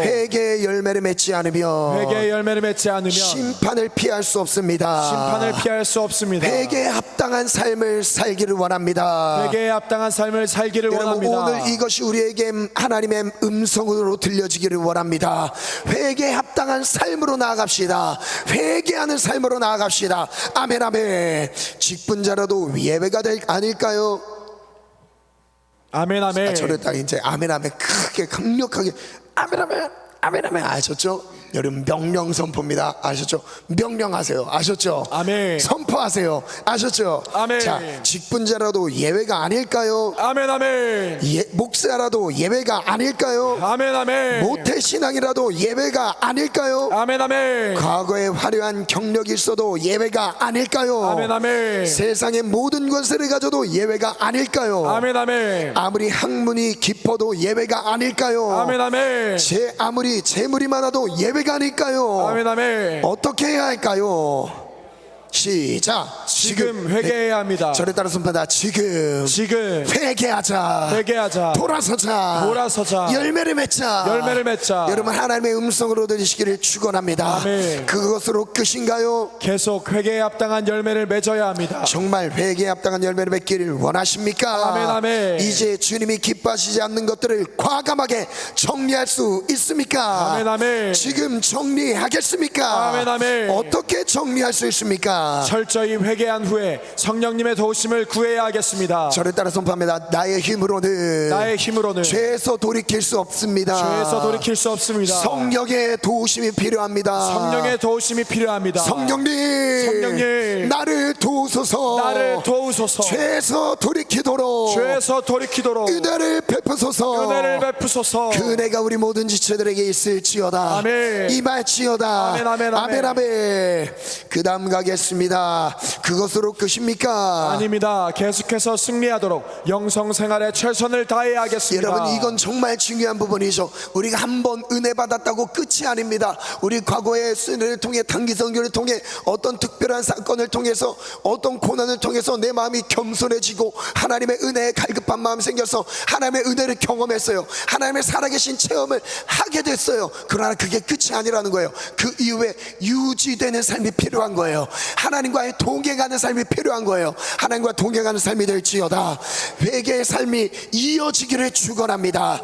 회개의 열매를 맺지 않으면 회개의 열매를 맺지 않으면 심판을 피할 수 없습니다. 심판을 피할 수 없습니다. 회개에 합당한 삶을 살기를 원합니다. 회개에 합당한 삶을 살기를 여러분, 원합니다. 오늘 이것이 우리에게 하나님의 음성으로 들려지기를 원합니다. 회개에 합당한 삶으로 나아갑시다. 회개하는 삶으로 나아갑시다. 아멘 아멘. 직분자라도 예배가 아닐까요? 아멘 아멘. 저를 딱 이제 아멘 아멘 크게 강력하게 아멘 아멘 아멘 아멘 아셨죠? 여러분 명령 선포입니다. 아셨죠? 명령하세요. 아셨죠? 아멘. 선포하세요. 아셨죠? 아멘. 자, 직분자라도 예외가 아닐까요? 아멘 아멘. 목사라도 예외가 아닐까요? 아멘 아멘. 모태 신앙이라도 예외가 아닐까요? 아멘 아멘. 과거에 화려한 경력이 있어도 예외가 아닐까요? 아멘 아멘. 세상의 모든 것을 가져도 예외가 아닐까요? 아멘 아멘. 아무리 학문이 깊어도 예외가 아닐까요? 아멘 아멘. 아무리 재물이 많아도 예외가 아닐까요? 아멘 아멘. 어떻게 해야 할까요? 시작. 지금 회개해야 합니다. 저를 따라 선포하다. 지금 회개하자. 돌아서자. 열매를 맺자. 여러분 하나님의 음성으로 들으시기를 축원합니다. 아멘. 그것으로 끝인가요? 계속 회개에 합당한 열매를 맺어야 합니다. 정말 회개에 합당한 열매를 맺기를 원하십니까? 아멘 아멘. 이제 주님이 기뻐하시지 않는 것들을 과감하게 정리할 수 있습니까? 아멘 아멘. 지금 정리하겠습니까? 아멘 아멘. 어떻게 정리할 수 있습니까? 하겠습니다. 철저히 회개한 후에 성령님의 도우심을 구해야 하겠습니다. 저를 따라 선포합니다. 나의 힘으로는 죄에서 돌이킬 수 없습니다. 성령의 도우심이 필요합니다. 성령님, 나를 도우소서. 죄에서 돌이키도록 은혜를 베푸소서. 그 은혜가 우리 모든 지체들에게 있을지어다. 아멘. 임할지어다. 아멘. 그 다음 가겠습니다. 그것으로 끝입니까? 아닙니다. 계속해서 승리하도록 영성 생활에 최선을 다해야 하겠습니다. 여러분, 이건 정말 중요한 부분이죠. 우리가 한번 은혜 받았다고 끝이 아닙니다. 우리 과거의 은혜를 통해, 단기 선교를 통해, 어떤 특별한 사건을 통해서, 어떤 고난을 통해서 내 마음이 겸손해지고 하나님의 은혜에 갈급한 마음이 생겨서 하나님의 은혜를 경험했어요. 하나님의 살아계신 체험을 하게 됐어요. 그러나 그게 끝이 아니라는 거예요. 그 이후에 유지되는 삶이 필요한 거예요. 하나님과의 동행하는 삶이 필요한 거예요. 하나님과 동행하는 삶이 될지어다. 회개의 삶이 이어지기를 축원합니다.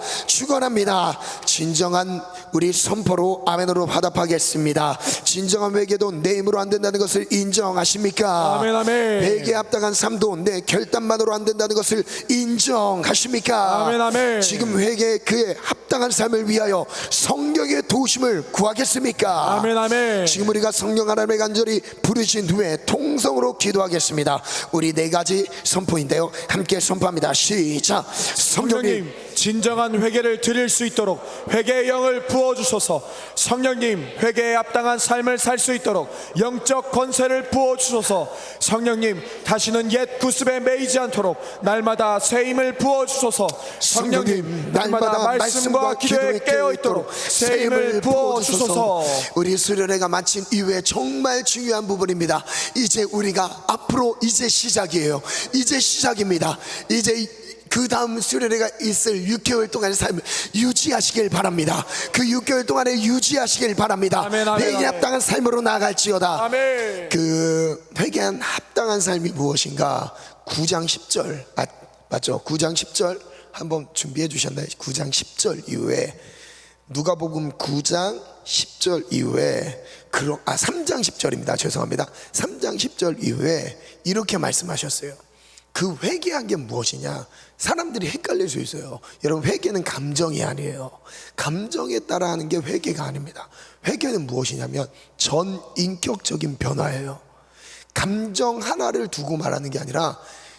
진정한 우리 선포로 아멘으로 화답하겠습니다. 진정한 회개도 내 힘으로 안 된다는 것을 인정하십니까? 아멘. 회개에 합당한 삶도 내 결단만으로 안 된다는 것을 인정하십니까? 아멘. 지금 회개에 그의 합당한 삶을 위하여 성령의 도우심을 구하겠습니까? 아멘. 지금 우리가 성령 하나님의 간절히 부르신 후에 통성으로 기도하겠습니다. 우리 네 가지 선포인데요, 함께 선포합니다. 시작. 성령님, 진정한 회개를 드릴 수 있도록 회개의 영을 부어주소서. 성령님, 회개에 합당한 삶을 살 수 있도록 영적 권세를 부어주소서. 성령님, 다시는 옛 구습에 매이지 않도록 날마다 새 힘을 부어주소서. 성령님, 날마다 말씀과 기도에 깨어있도록 새 힘을 부어주소서. 우리 수련회가 마친 이후에 정말 중요한 부분입니다. 이제 우리가 앞으로 이제 시작이에요. 이제 시작입니다. 이제 그 다음 수련회가 있을 6개월 동안의 삶을 유지하시길 바랍니다. 그 6개월 동안에 유지하시길 바랍니다. 회개에 합당한 삶으로 나아갈지어다. 아멘. 그 회개한 합당한 삶이 무엇인가? 9장 10절 맞죠? 9장 10절 한번 준비해 주셨나요? 9장 10절 이후에 누가복음 9장 10절 이후에 3장 10절입니다. 죄송합니다. 3장 10절 이후에 이렇게 말씀하셨어요. 그 회개한 게 무엇이냐? 사람들이 헷갈릴 수 있어요. 여러분, 회개는 감정이 아니에요. 감정에 따라 하는 게 회개가 아닙니다. 회개는 무엇이냐면 전인격적인 변화예요. 감정 하나를 두고 말하는 게 아니라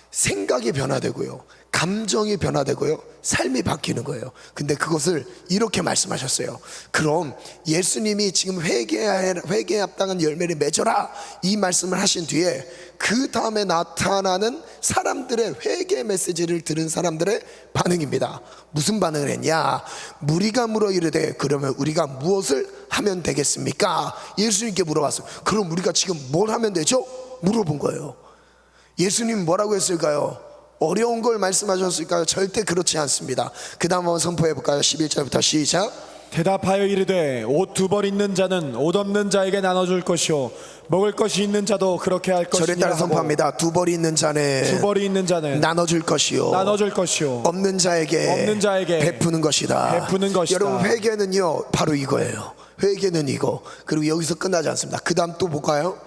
생각이 변화되고요, 감정이 변화되고요, 삶이 바뀌는 거예요. 근데 그것을 이렇게 말씀하셨어요. 그럼 예수님이 지금 회개에 합당한 열매를 맺어라, 이 말씀을 하신 뒤에 그 다음에 나타나는 사람들의 회개 메시지를 들은 사람들의 반응입니다. 무슨 반응을 했냐? 무리가 물어 이르되 그러면 우리가 무엇을 하면 되겠습니까? 예수님께 물어봤어요. 그럼 우리가 지금 뭘 하면 되죠? 물어본 거예요. 예수님 뭐라고 했을까요? 어려운 걸 말씀하셨을까요? 절대 그렇지 않습니다. 그 다음 한번 선포해 볼까요? 11절부터 시작. 대답하여 이르되 옷 두 벌 있는 자는 옷 없는 자에게 나눠줄 것이요 먹을 것이 있는 자도 그렇게 할 것이니라. 저를 따라 선포합니다. 두 벌이 있는 자는 나눠줄 것이요 없는 자에게 베푸는 것이다. 여러분, 회개는요 바로 이거예요. 회개는 이거. 그리고 여기서 끝나지 않습니다. 그 다음 또 볼까요?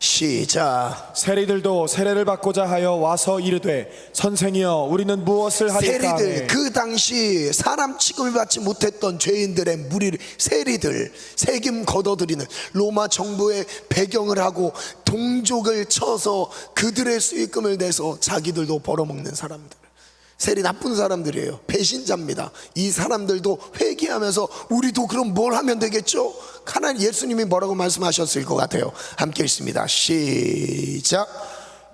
시작. 세리들도 세례를 받고자 하여 와서 이르되 선생이여 우리는 무엇을 하리까? 세리들, 그 당시 사람 취급을 받지 못했던 죄인들의 무리를, 세리들, 세금 걷어들이는, 로마 정부의 배경을 하고 동족을 쳐서 그들의 수익금을 내서 자기들도 벌어먹는 사람들, 세리 나쁜 사람들이에요. 배신자입니다. 이 사람들도 회개하면서 우리도 그럼 뭘 하면 되겠죠? 하나님, 예수님이 뭐라고 말씀하셨을 것 같아요. 함께 읽습니다. 시작.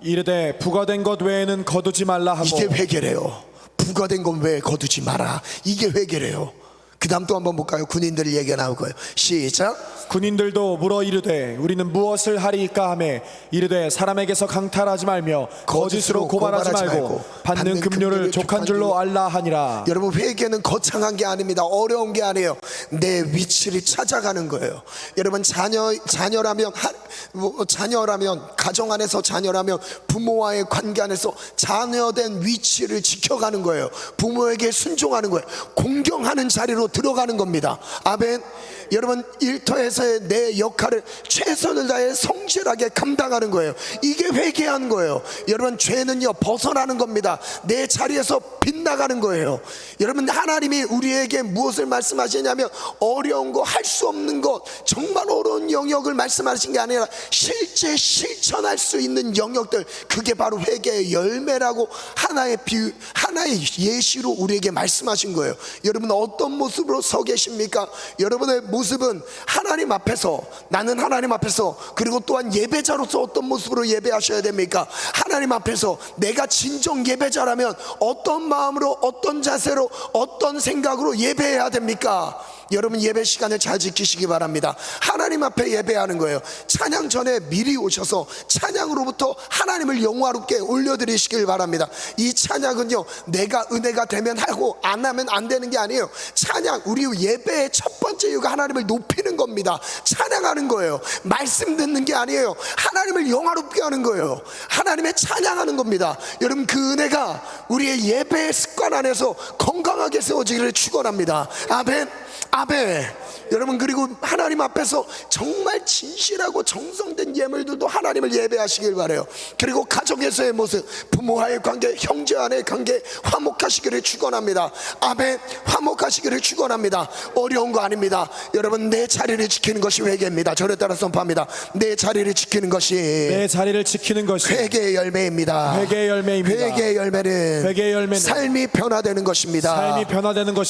이르되 부과된 것 외에는 거두지 말라 하고. 이게 회개래요. 부과된 것 외에 거두지 마라. 이게 회개래요. 그 다음 또 한번 볼까요? 군인들 얘기가 나올 거예요. 시작. 군인들도 물어 이르되 우리는 무엇을 하리까 하매 이르되 사람에게서 강탈하지 말며 거짓으로 고발하지 말고 받는 금료를 족한 줄로 알라 하니라. 여러분, 회개는 거창한 게 아닙니다. 어려운 게 아니에요. 내 위치를 찾아가는 거예요. 여러분, 자녀라면 가정 안에서 자녀라면 부모와의 관계 안에서 자녀된 위치를 지켜가는 거예요. 부모에게 순종하는 거예요. 공경하는 자리로 들어가는 겁니다. 아멘. 여러분 일터에서의 내 역할을 최선을 다해 성실하게 감당하는 거예요. 이게 회개하는 거예요. 여러분 죄는요 벗어나는 겁니다. 내 자리에서 빗나가는 거예요. 여러분 하나님이 우리에게 무엇을 말씀하시냐면 어려운 거, 할 수 없는 것, 정말 어려운 영역을 말씀하신 게 아니라 실제 실천할 수 있는 영역들, 그게 바로 회개의 열매라고 하나의 비유, 하나의 예시로 우리에게 말씀하신 거예요. 여러분 어떤 모습으로 서 계십니까? 여러분의 모습은 하나님 앞에서, 나는 하나님 앞에서, 그리고 또한 예배자로서 어떤 모습으로 예배하셔야 됩니까? 하나님 앞에서 내가 진정 예배자라면 어떤 마음으로, 어떤 자세로, 어떤 생각으로 예배해야 됩니까? 여러분 예배 시간을 잘 지키시기 바랍니다. 하나님 앞에 예배하는 거예요. 찬양 전에 미리 오셔서 찬양으로부터 하나님을 영화롭게 올려드리시길 바랍니다. 이 찬양은요 내가 은혜가 되면 하고 안 하면 안 되는 게 아니에요. 찬양, 우리 예배의 첫 번째 이유가 하나님을 높이는 겁니다. 찬양하는 거예요. 말씀 듣는 게 아니에요. 하나님을 영화롭게 하는 거예요. 하나님의 찬양하는 겁니다. 여러분 그 은혜가 우리의 예배의 습관 안에서 건강하게 세워지기를 축원합니다. 아멘. 아멘. 여러분 그리고 하나님 앞에서 정말 진실하고 정성된 예물들도 하나님을 예배하시길 바라요. 그리고 가정에서의 모습, 부모와의 관계, 형제와의 관계 화목하시기를 축원합니다. 아멘. 화목하시기를 축원합니다. 어려운 거 아닙니다. 여러분 내 자리를 지키는 것이 회개입니다. 저를 따라 선포합니다. 내 자리를 지키는 것이 회개의 열매입니다. 회개의 열매입니다. 회개의 열매는 삶이 변화되는 것입니다.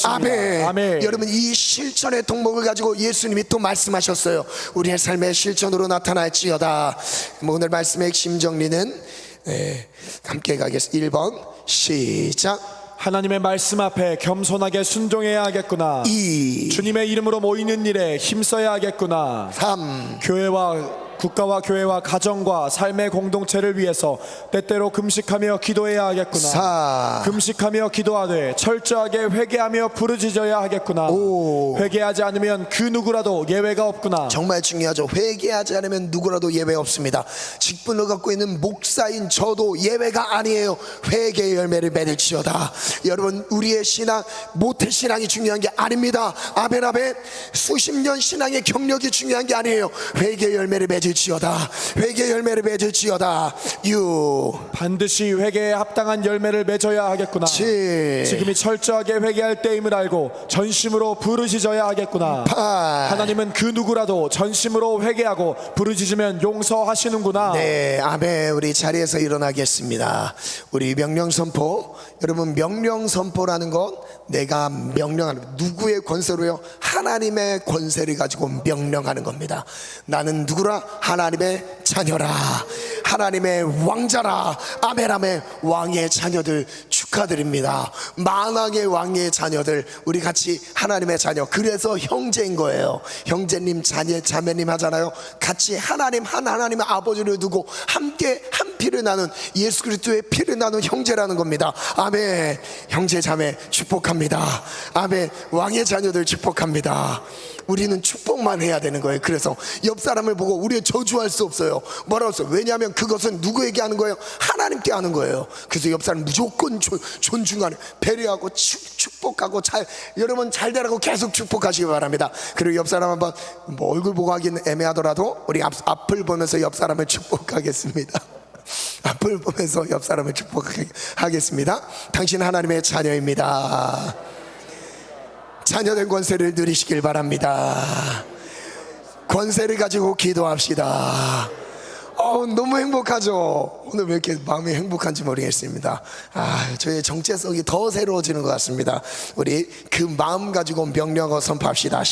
아멘. 아멘. 여러분 이 실천의 덕목을 가지고 예수님이 또 말씀하셨어요. 우리의 삶의 실천으로 나타날지어다. 오늘 말씀의 핵심 정리는 함께 가겠습니다. 1번 시작. 하나님의 말씀 앞에 겸손하게 순종해야 하겠구나. 2. 주님의 이름으로 모이는 일에 힘써야 하겠구나. 3. 국가와 교회와 가정과 삶의 공동체를 위해서 때때로 금식하며 기도해야 하겠구나. 4. 금식하며 기도하되 철저하게 회개하며 부르짖어야 하겠구나. 5. 회개하지 않으면 그 누구라도 예외가 없구나. 정말 중요하죠. 회개하지 않으면 누구라도 예외 없습니다. 직분을 갖고 있는 목사인 저도 예외가 아니에요. 회개의 열매를 맺을지어다. 여러분 우리의 신앙, 모태신앙이 중요한 게 아닙니다. 아멘 아멘. 수십 년 신앙의 경력이 중요한 게 아니에요. 회개의 열매를 맺을지어다. 회개의 열매를 맺을지어다. 6. 반드시 회개에 합당한 열매를 맺어야 하겠구나. 7. 지금이 철저하게 회개할 때임을 알고 전심으로 부르짖어야 하겠구나. 8. 하나님은 그 누구라도 전심으로 회개하고 부르짖으면 용서하시는구나. 네, 아멘. 우리 자리에서 일어나겠습니다. 우리 명령 선포. 여러분 명령 선포라는 건 내가 명령하는, 누구의 권세로요? 하나님의 권세를 가지고 명령하는 겁니다. 나는 누구라? 하나님의 자녀라. 하나님의 왕자라. 아멘 아멘. 왕의 자녀들 축하드립니다. 만왕의 왕의 자녀들, 우리 같이 하나님의 자녀. 그래서 형제인 거예요. 형제님, 자매님 하잖아요. 같이 하나님의 아버지를 두고 함께 한 피를 나눈, 예수 그리스도의 피를 나눈 형제라는 겁니다. 아멘. 형제 자매 축복합니다. 아멘. 왕의 자녀들 축복합니다. 우리는 축복만 해야 되는 거예요. 그래서 옆 사람을 보고 우리가 저주할 수 없어요. 뭐라고 했어요? 왜냐하면 그것은 누구에게 하는 거예요? 하나님께 하는 거예요. 그래서 옆 사람 무조건 존중하는, 배려하고 축복하고 여러분 잘 되라고 계속 축복하시기 바랍니다. 그리고 옆 사람 한번 얼굴 보고 하기는 애매하더라도 우리 앞을 보면서 옆 사람을 축복하겠습니다. 앞을 보면서 옆 사람을 축복하겠습니다. 당신 하나님의 자녀입니다. 자녀된 권세를 누리시길 바랍니다. 권세를 가지고 기도합시다. 너무 행복하죠. 오늘 왜 이렇게 마음이 행복한지 모르겠습니다. 저의 정체성이 더 새로워지는 것 같습니다. 우리 그 마음 가지고 명령어 선포합시다.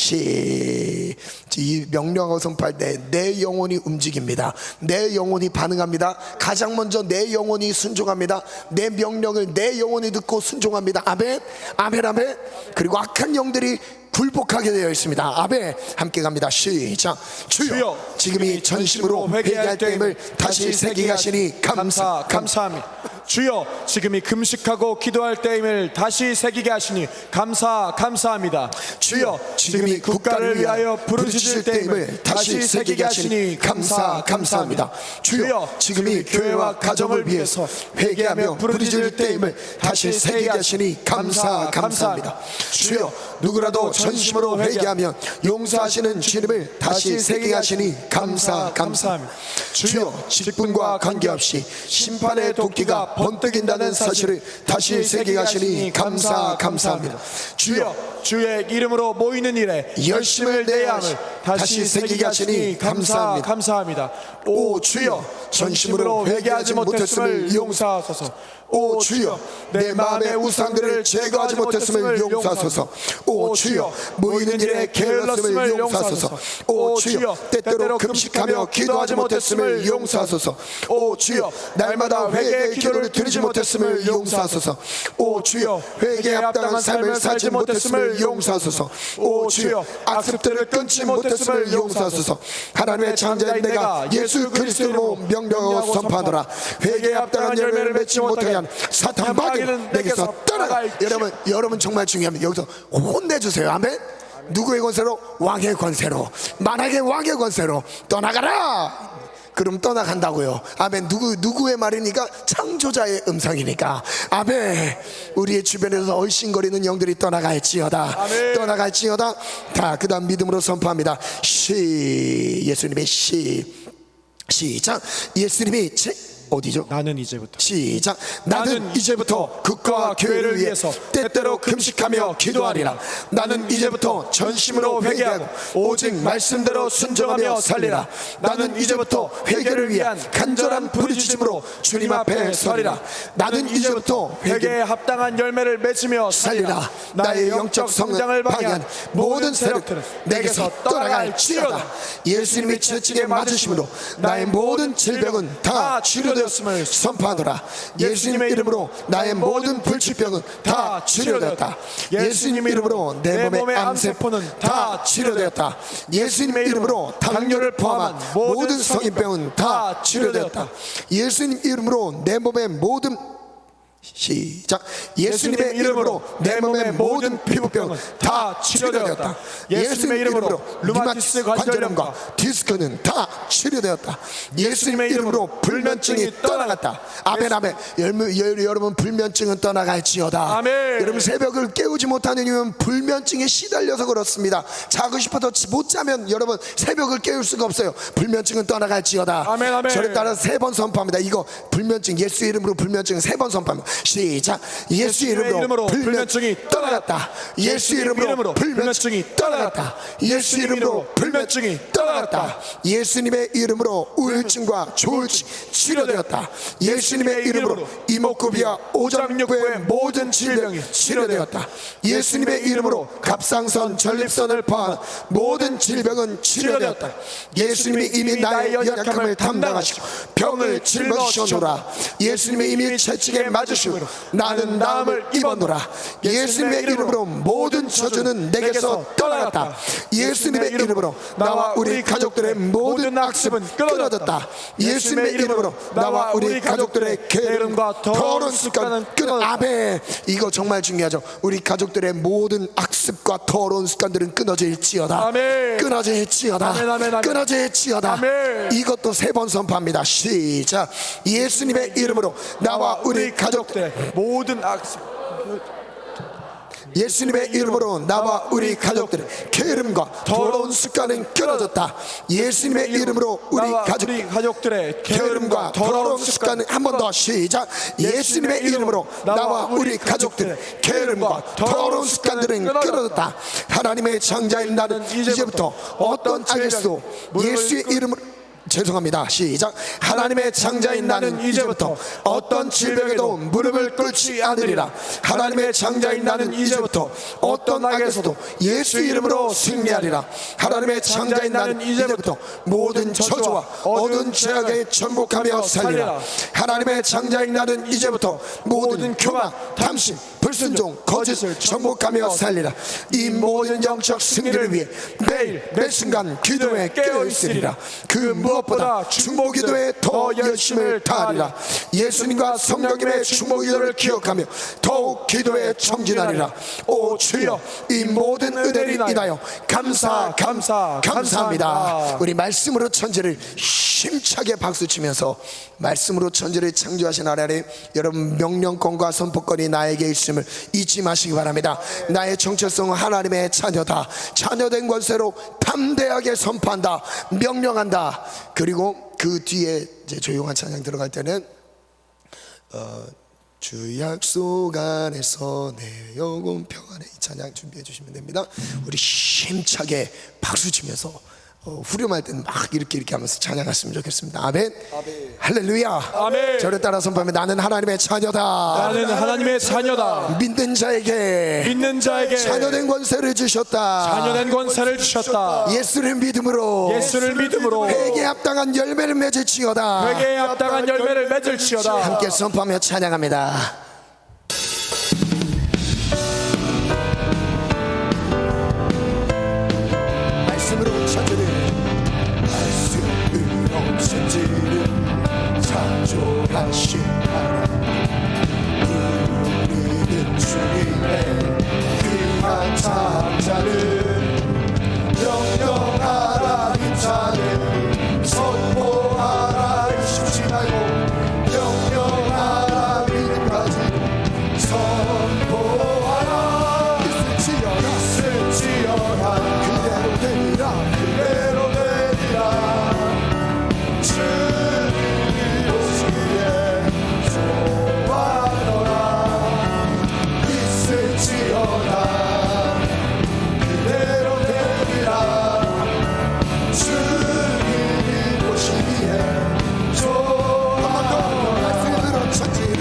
이 명령어 선포할 때 내 영혼이 움직입니다. 내 영혼이 반응합니다. 가장 먼저 내 영혼이 순종합니다. 내 명령을 내 영혼이 듣고 순종합니다. 아멘 아멘 아멘. 그리고 악한 영들이 굴복하게 되어 있습니다. 아멘. 함께 갑니다. 시작. 주여 지금이 전심으로 회개할 때임을 다시 새기게 하시니 감사합니다. 주여 지금이 금식하고 기도할 때임을 다시 새기게 하시니 감사합니다. 주여 지금이 국가를 위하여 부르짖을 때임을 다시 새기게 하시니 감사합니다. 주여 지금이 교회와 가정을 위해서 회개하며 부르짖을 때임을 다시 새기게 하시니 감사합니다. 주여 누구라도 전심으로 회개하면 용서하시는 주님을 다시 새기게 하시니 감사합니다. 주여 직분과 관계없이 심판의 도끼가 번뜩인다는 사실을 다시 새기게 하시니 감사합니다. 주여 주의 이름으로 모이는 일에 열심을 내야 함을 다시 새기게 하시니 감사합니다. 오 주여 전심으로 회개하지 못했음을 용서하소서. 오 주여 내 마음의 우상들을 제거하지 못했음을 용서하소서. 오 주여 모이는 일에 게을렀음을 용서하소서. 오 주여 때때로 금식하며 기도하지 못했음을 용서하소서. 오 주여 날마다 회개의 기도를 드리지 못했음을 용서하소서. 오 주여 회개에 합당한 삶을 살지 못했음을 용서하소서. 오 주여 악습들을 끊지 못했음을 용서하소서. 하나님의 창자인 내가 예수 그리스도로 명령하고 선포하노라. 회개에 합당한 열매를 맺지 못하게 사탄 마귀는 내게서 떠나가. 여러분 정말 중요합니다. 여기서 혼내주세요. 아멘. 누구의 권세로? 왕의 권세로, 만악의 왕의 권세로 떠나가라. 그럼 떠나간다고요. 아멘. 누구의 말이니까? 창조자의 음성이니까. 아멘. 우리의 주변에서 얼씬거리는 영들이 떠나갈지어다. 아멘. 떠나갈지어다. 다 그 다음 믿음으로 선포합니다. 예수님의 시작. 예수님이 어디죠? 나는 이제부터 시작. 나는 이제부터 국가와 교회를 위해서 때때로 금식하며 기도하리라. 나는 이제부터 전심으로 회개하고 오직 말씀대로 순종하며 살리라. 나는 이제부터 회개를 위한 간절한 부르짖음으로 주님 앞에 서리라. 나는 이제부터 회개에 합당한 열매를 맺으며 살리라. 나의 영적 성장을 방해한 모든 세력들은 내게서 떠나갈지어다. 예수님이 채찍에 맞으심으로 나의 모든 질병은 다 치료되었음을 선포하노라. 예수님의 이름으로 나의 모든 불치병은 다 치료되었다. 예수님의 이름으로 내 몸의 암세포는 다 치료되었다. 예수님의 이름으로 당뇨를 포함한 모든 성인병은 다 치료되었다. 예수님 이름으로 내 몸의 모든 시작. 예수님의 이름으로 내 몸의 모든 피부병은 다 치료되었다. 예수님의 이름으로 류마티스 관절염과 디스크는 다 치료되었다. 예수님의 이름으로 불면증이 떠나갔다. 아멘 아멘. 여러분 불면증은 떠나갈지어다. 아멘. 여러분 새벽을 깨우지 못하는 이유는 불면증에 시달려서 그렇습니다. 자고 싶어도 못 자면 여러분 새벽을 깨울 수가 없어요. 불면증은 떠나갈지어다. 아멘 아멘. 저를 따라 3번 선포합니다. 이거 불면증 예수 이름으로 불면증 3번 선포합니다. 시작. 예수 이름으로 불면증이 떠나갔다. 예수 이름으로 불면증이 떠나갔다. 예수 이름으로 불면증이 떠나갔다. 예수님의 이름으로 우울증과 조울증 치료되었다. 예수님의 이름으로 이목구비와 오장육부의 모든 질병이 치료되었다. 예수님의 이름으로 갑상선 전립선을 포함한 모든 질병은 치료되었다. 예수님이 이미 나의 연약함을 담당하시고 병을 짊어지셨노라. 예수님이 이미 채찍에 맞으시고 나는 나음을 입었노라. 예수님의 이름으로 모든 저주는 내게서 떠나갔다. 예수님의 이름으로 나와 우리 가족들의 모든 악습은 끊어졌다. 예수님의 이름으로 나와 우리 가족들의 게으름과 더러운 습관은 끊어졌다. 아멘. 이거 정말 중요하죠. 우리 가족들의 모든 악습과 더러운 습관들은 끊어질지어다. 아멘. 끊어질지어다. 아멘, 아멘, 아멘. 끊어질지어다. 아멘. 이것도 3번 선포합니다. 시작. 예수님의 이름으로 나와 우리 가족들 모든 악습 예수님의 이름으로 나와 우리 가족들의 게으름과 더러운 습관은 끊어졌다. 예수님의 이름으로 우리 가족들의 게으름과 더러운 습관은 한 번 더 시작. 예수님의 이름으로 나와 우리 가족들의 게으름과 더러운 습관들은 끊어졌다. 하나님의 창자인 나는 이제부터 어떤 악에서도 예수의 이름으로 죄송합니다. 시작. 하나님의 창자인 나는 이제부터 어떤 질병에도 무릎을 꿇지 않으리라. 하나님의 창자인 나는 이제부터 어떤 악에서도 예수 이름으로 승리하리라. 하나님의 창자인 나는 이제부터 모든 저주와 어두운 죄악에 정복하며 살리라. 하나님의 창자인 나는 이제부터 모든 교만, 탐심, 불순종 거짓을 정복하며 살리라. 이 모든 영적 승리를 위해 매일 매 순간 기도에 깨어있으리라. 그 무엇보다 중보 기도에 더 열심을 다하리라. 예수님과 성령님의 중보 기도를 기억하며 더욱 기도에 청진하리라. 오 주여, 이 모든 은혜를 인하여 감사합니다. 우리 말씀으로 천지를 힘차게 박수치면서 말씀으로 천지를 창조하신 하나님, 여러분 명령권과 선포권이 나에게 있음을 잊지 마시기 바랍니다. 나의 정체성은 하나님의 자녀다. 자녀된 권세로 담대하게 선포한다, 명령한다. 그리고 그 뒤에 이제 조용한 찬양 들어갈 때는 주 약속 안에서 내 영혼 평안해, 이 찬양 준비해 주시면 됩니다. 우리 힘차게 박수 치면서 후렴할 때는 막 이렇게 하면서 찬양했으면 좋겠습니다. 아멘. 할렐루야. 아멘. 저를 따라 선포하면 나는 하나님의 자녀다. 나는 하나님의 자녀다. 믿는 자에게 자녀된 권세를 주셨다. 예수를 믿음으로 회개에 합당한 열매를 맺을지어다. 함께 선포하며 찬양합니다. 말씀으로 천지를 창조하신 하나님, 우리는 주님의 귀한 창자를 명령하라. 힘차게 선포하라. 잊지 말고 명령하라. 믿음 가지고 선포하라. 있을지어다 그대로 되리라. 주님이 오시기에 소망하노라. 있을지어다 그대로 되리라. 주님이 오시기에 소망하노라. 말씀으로 천지를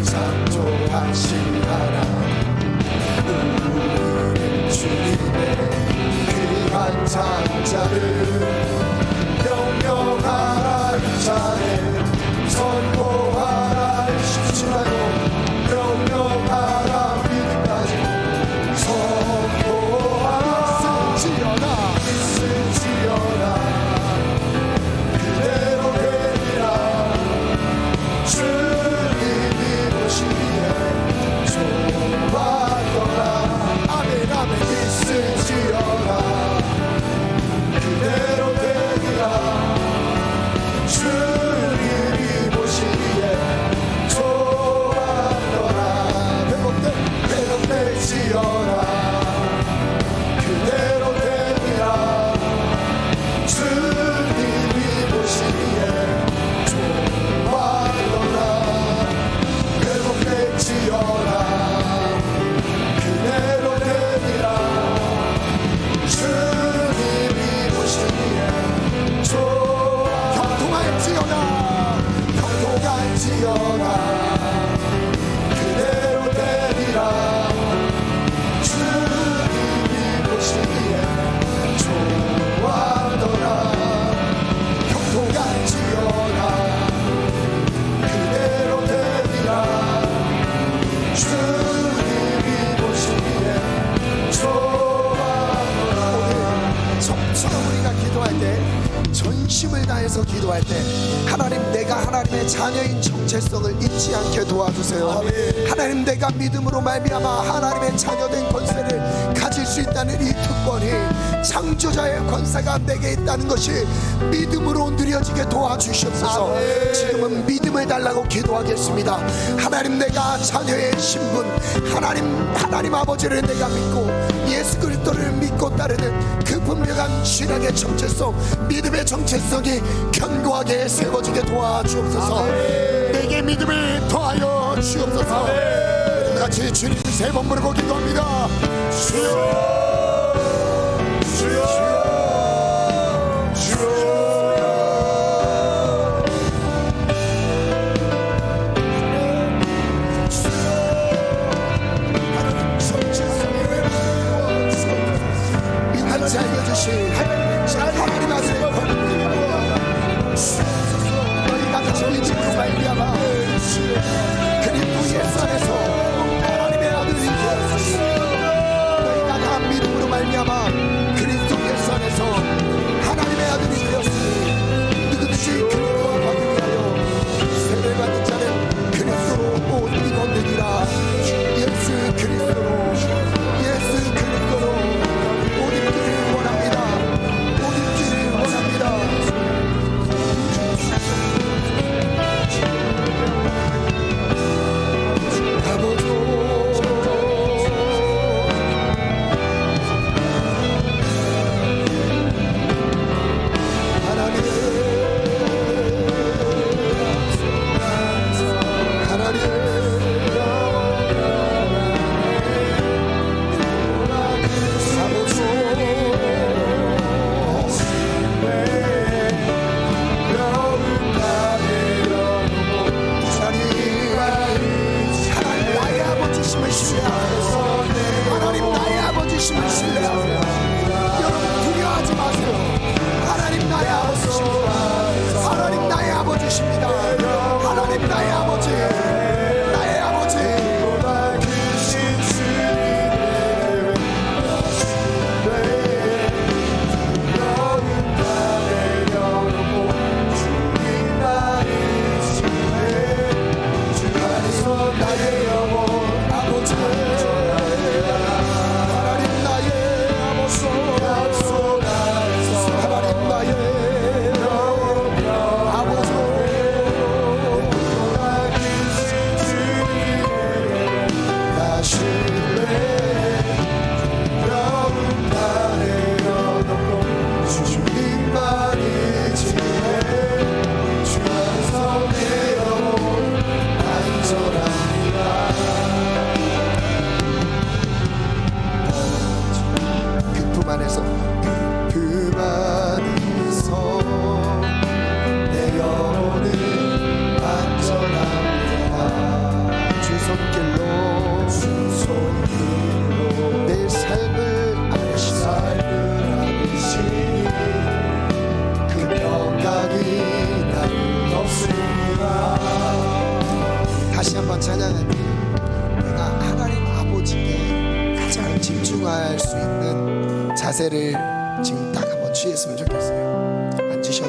창조하신 하나님, 우리는 주님의 귀한 창자를 명령하라. 이차에 선포하라. 쉽지 말고 명령하라. 믿음까지 선포하라. 있을지어다 그대로 되리라. 주님이 오시기에 소망하노라. 아멘 아멘. 있을지어다 그대로 되리라. 주님이 보시기에 좋아하노라. 회복될지어다 그대로 되리라. 주님이 보시기에 좋아하노라. 회복될지어다 그대로 되리라. 주님이 보시기에 좋아. 형통할지어다 그대로 되리라. 주님이 보시기에 좋아하더라. 형통할지어다 그대로 되리라. 주님이 보시기에 좋아하더라. 처럼 우리가 기도할 때, 전심을 다해서 기도할 때 하나님, 내가 하나님의 자녀인 정체성을 잊지 않게 도와주세요. 하나님, 내가 믿음으로 말미암아 하나님의 자녀된 권세를 가질 수 있다는 이 특권이, 창조자의 권세가 내게 있다는 것이 믿음으로 누려지게 도와주시옵소서. 지금은 믿음을 달라고 기도하겠습니다. 하나님, 내가 자녀의 신분, 하나님 아버지를 내가 믿고 예수 그리스도를 믿고 따르는 그 분명한 신앙의 정체성, 믿음의 정체성이 견고하게 세워지게 도와주옵소서. 내게 믿음을 더하여 주옵소서. 같이 주님 세 번 부르고 기도합니다. 주여 주여 주여. 인간자 알려주신 하나님 아들의 권능과 너희가 다시 믿음으로 말미암아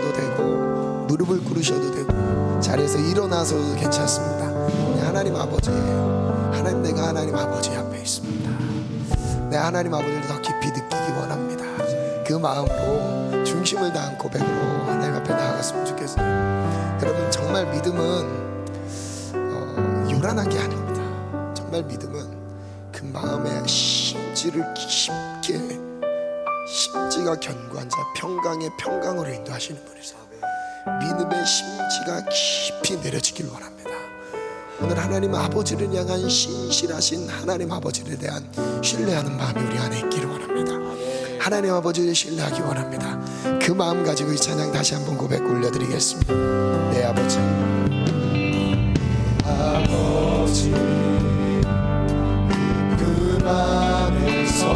누우셔도 되고 무릎을 꿇으셔도 되고 자리에서 일어나서도 괜찮습니다. 하나님 아버지, 하나님, 내가 하나님 아버지 앞에 있습니다. 내 하나님 아버지를 더 깊이 느끼기 원합니다. 그 마음으로 중심을 다한 고백으로 하나님 앞에 나아갔으면 좋겠어요. 여러분, 정말 믿음은 요란한 게 아닙니다. 정말 믿음은 그 마음의 심지를 깊게, 심지가 견고한 자 평강의 평강으로 인도하시는 분이세요. 믿음의 심지가 깊이 내려지길 원합니다. 오늘 하나님 아버지를 향한 신실하신 하나님 아버지에 대한 신뢰하는 마음이 우리 안에 있기를 원합니다. 하나님 아버지를 신뢰하기 원합니다. 그 마음 가지고 이 찬양 다시 한번 고백 올려드리겠습니다. 내 아버지, 아버지, 그 안에서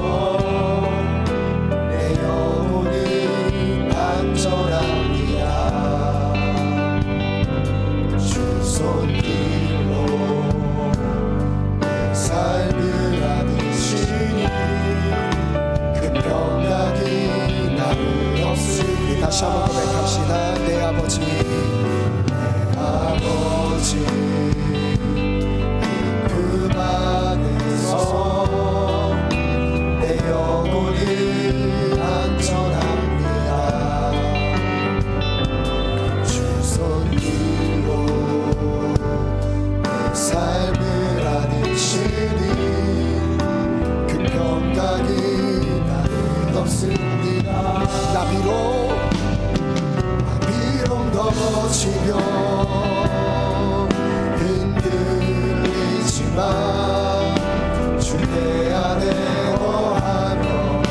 내 영혼이 안전합니다. 주 손길로 내 삶을 안으시니 그 평강이 나를 없으리. 다시 한번 고백합시다. 내 아버지, 내 아버지, 그 안에서 내 영혼이 안전합니다. 주 손길로 내 삶을 안으시니 그 평강이 나를 없습니다. 나비로 넘어지며 흔들리지만 주 내 안에 거하며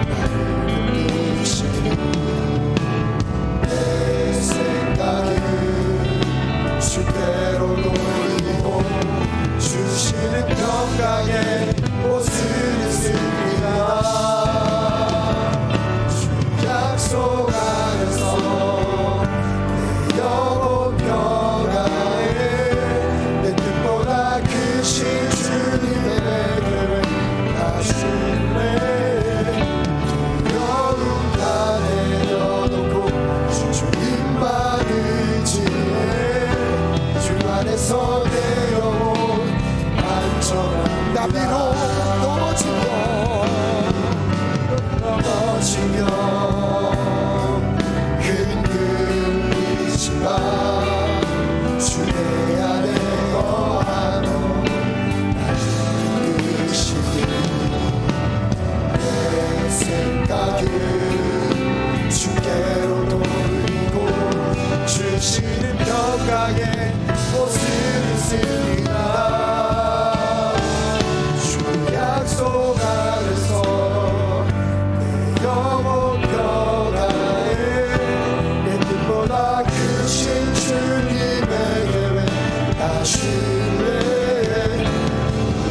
나를 이끄시니 내 생각을 주대로 돌리고 주시는 평강의 옷을 입습니다. 주 약속 안에서 영원 평강에 내 뜻보다 크신 주님의 계획 다 신뢰해. 두려움 다 내려놓고 주님 받으지에 주 안에서 내 영혼 안전한. 나비로 넘어지며 흔들리지만 주 내 안에 거하며 나를 이끄시니 내 생각을 주께로 돌리고 주시는 평강의 옷을 입습니다. 주 약속 안에서 내 영혼 평강에 내 뜻보다 크신 주님의 계획 다 신뢰해.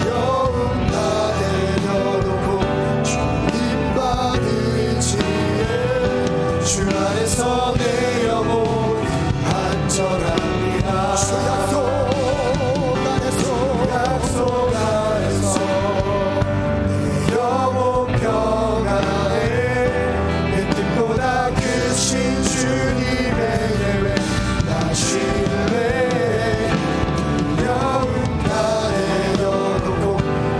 두려움 다 내려놓고 주님 받으시에 주 안에서 내 영혼 안전합니다. 주 약속 안에서 내 영혼 평안에 내 뜻보다 크신 주님의 계획 다 신뢰해. 두려움 다 내려놓고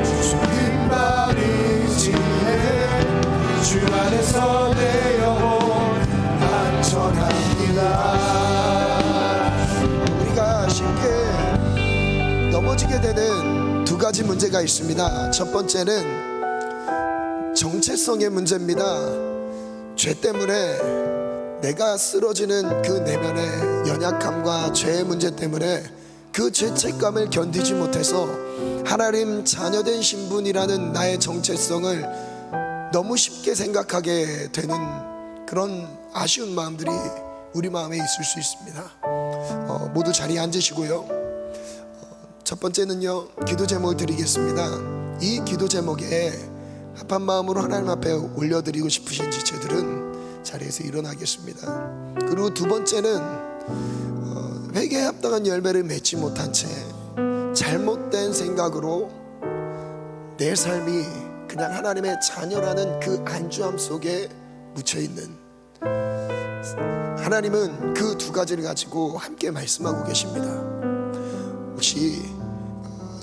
주님 받으시에 주 안에서 내 영혼 안전합니다. 우리가 쉽게 넘어지게 되는 두 가지 문제가 있습니다. 첫 번째는 정체성의 문제입니다. 죄 때문에 내가 쓰러지는 그 내면의 연약함과 죄의 문제 때문에 그 죄책감을 견디지 못해서 하나님 자녀된 신분이라는 나의 정체성을 너무 쉽게 생각하게 되는 그런 아쉬운 마음들이 우리 마음에 있을 수 있습니다. 모두 자리에 앉으시고요. 첫 번째는요, 기도 제목을 드리겠습니다. 이 기도 제목에 합한 마음으로 하나님 앞에 올려드리고 싶으신 지체들은 자리에서 일어나겠습니다. 그리고 두 번째는 회개에 합당한 열매를 맺지 못한 채 잘못된 생각으로 내 삶이 그냥 하나님의 자녀라는 그 안주함 속에 묻혀있는 하나님은 그 두 가지를 가지고 함께 말씀하고 계십니다. 혹시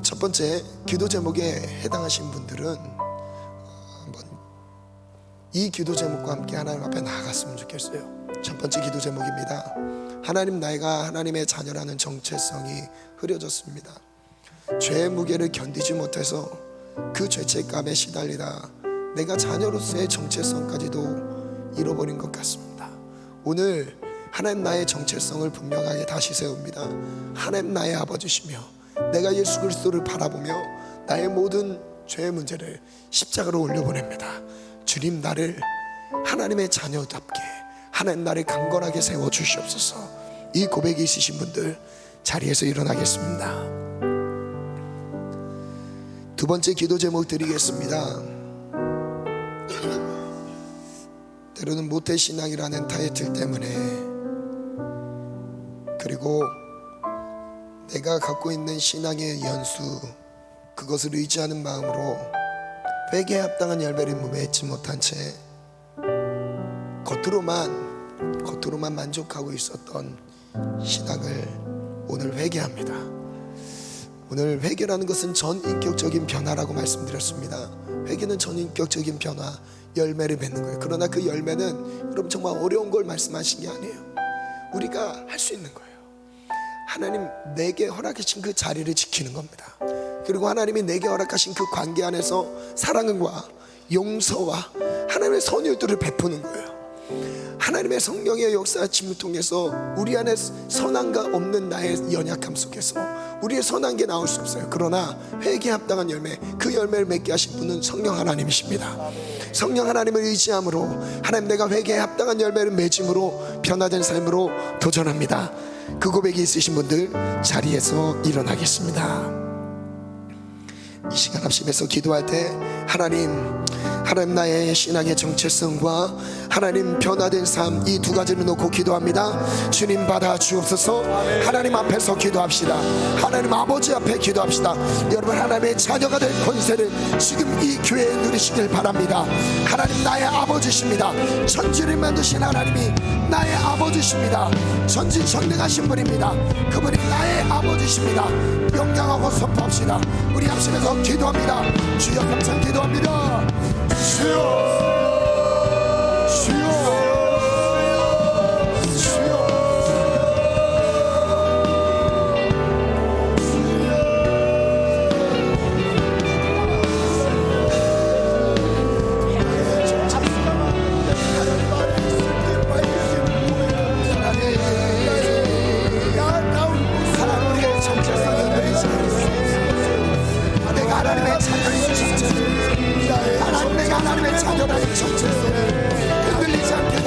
첫 번째 기도 제목에 해당하신 분들은 한번 이 기도 제목과 함께 하나님 앞에 나아갔으면 좋겠어요. 첫 번째 기도 제목입니다. 하나님, 나이가 하나님의 자녀라는 정체성이 흐려졌습니다. 죄의 무게를 견디지 못해서 그 죄책감에 시달리다 내가 자녀로서의 정체성까지도 잃어버린 것 같습니다. 오늘 하나님 나의 정체성을 분명하게 다시 세웁니다. 하나님 나의 아버지시며 내가 예수 그리스도를 바라보며 나의 모든 죄의 문제를 십자가로 올려보냅니다. 주님, 나를 하나님의 자녀답게, 하나님 나를 강건하게 세워주시옵소서. 이 고백이 있으신 분들 자리에서 일어나겠습니다. 두 번째 기도 제목 드리겠습니다. 때로는 모태신앙이라는 타이틀 때문에, 그리고 내가 갖고 있는 신앙의 연수, 그것을 의지하는 마음으로 회개에 합당한 열매를 맺지 못한 채 겉으로만 만족하고 있었던 신앙을 오늘 회개합니다. 오늘 회개라는 것은 전인격적인 변화라고 말씀드렸습니다. 회개는 전인격적인 변화, 열매를 맺는 거예요. 그러나 그 열매는 여러분 정말 어려운 걸 말씀하신 게 아니에요. 우리가 할 수 있는 거예요. 하나님 내게 허락하신 그 자리를 지키는 겁니다. 그리고 하나님이 내게 허락하신 그 관계 안에서 사랑과 용서와 하나님의 선율들을 베푸는 거예요. 하나님의 성령의 역사하심을 통해서 우리 안에 선함과 없는 나의 연약함 속에서 우리의 선한 게 나올 수 없어요. 그러나 회개에 합당한 열매, 그 열매를 맺게 하신 분은 성령 하나님이십니다. 성령 하나님을 의지함으로 하나님, 내가 회개에 합당한 열매를 맺음으로 변화된 삶으로 도전합니다. 그 고백이 있으신 분들 자리에서 일어나겠습니다. 이 시간 합심해서 기도할 때 하나님 나의 신앙의 정체성과 하나님 변화된 삶, 이 두 가지를 놓고 기도합니다. 주님 받아 주옵소서. 하나님 앞에서 기도합시다. 하나님 아버지 앞에 기도합시다. 여러분, 하나님의 자녀가 될 권세를 지금 이 교회에 누리시길 바랍니다. 하나님 나의 아버지십니다. 천지를 만드신 하나님이 나의 아버지십니다. 전지전능하신 분입니다. 그분이 나의 아버지십니다. 명령하고 선포합시다. 우리 합심해서 기도합니다. 주여, 감사 기도합니다. 주여, 주여, 주여. 하나님의 정체성을 내가 하나님의 자녀인 정체성, 하나님 내가 하나님의 자녀라는 정체성을 흔들리지 않게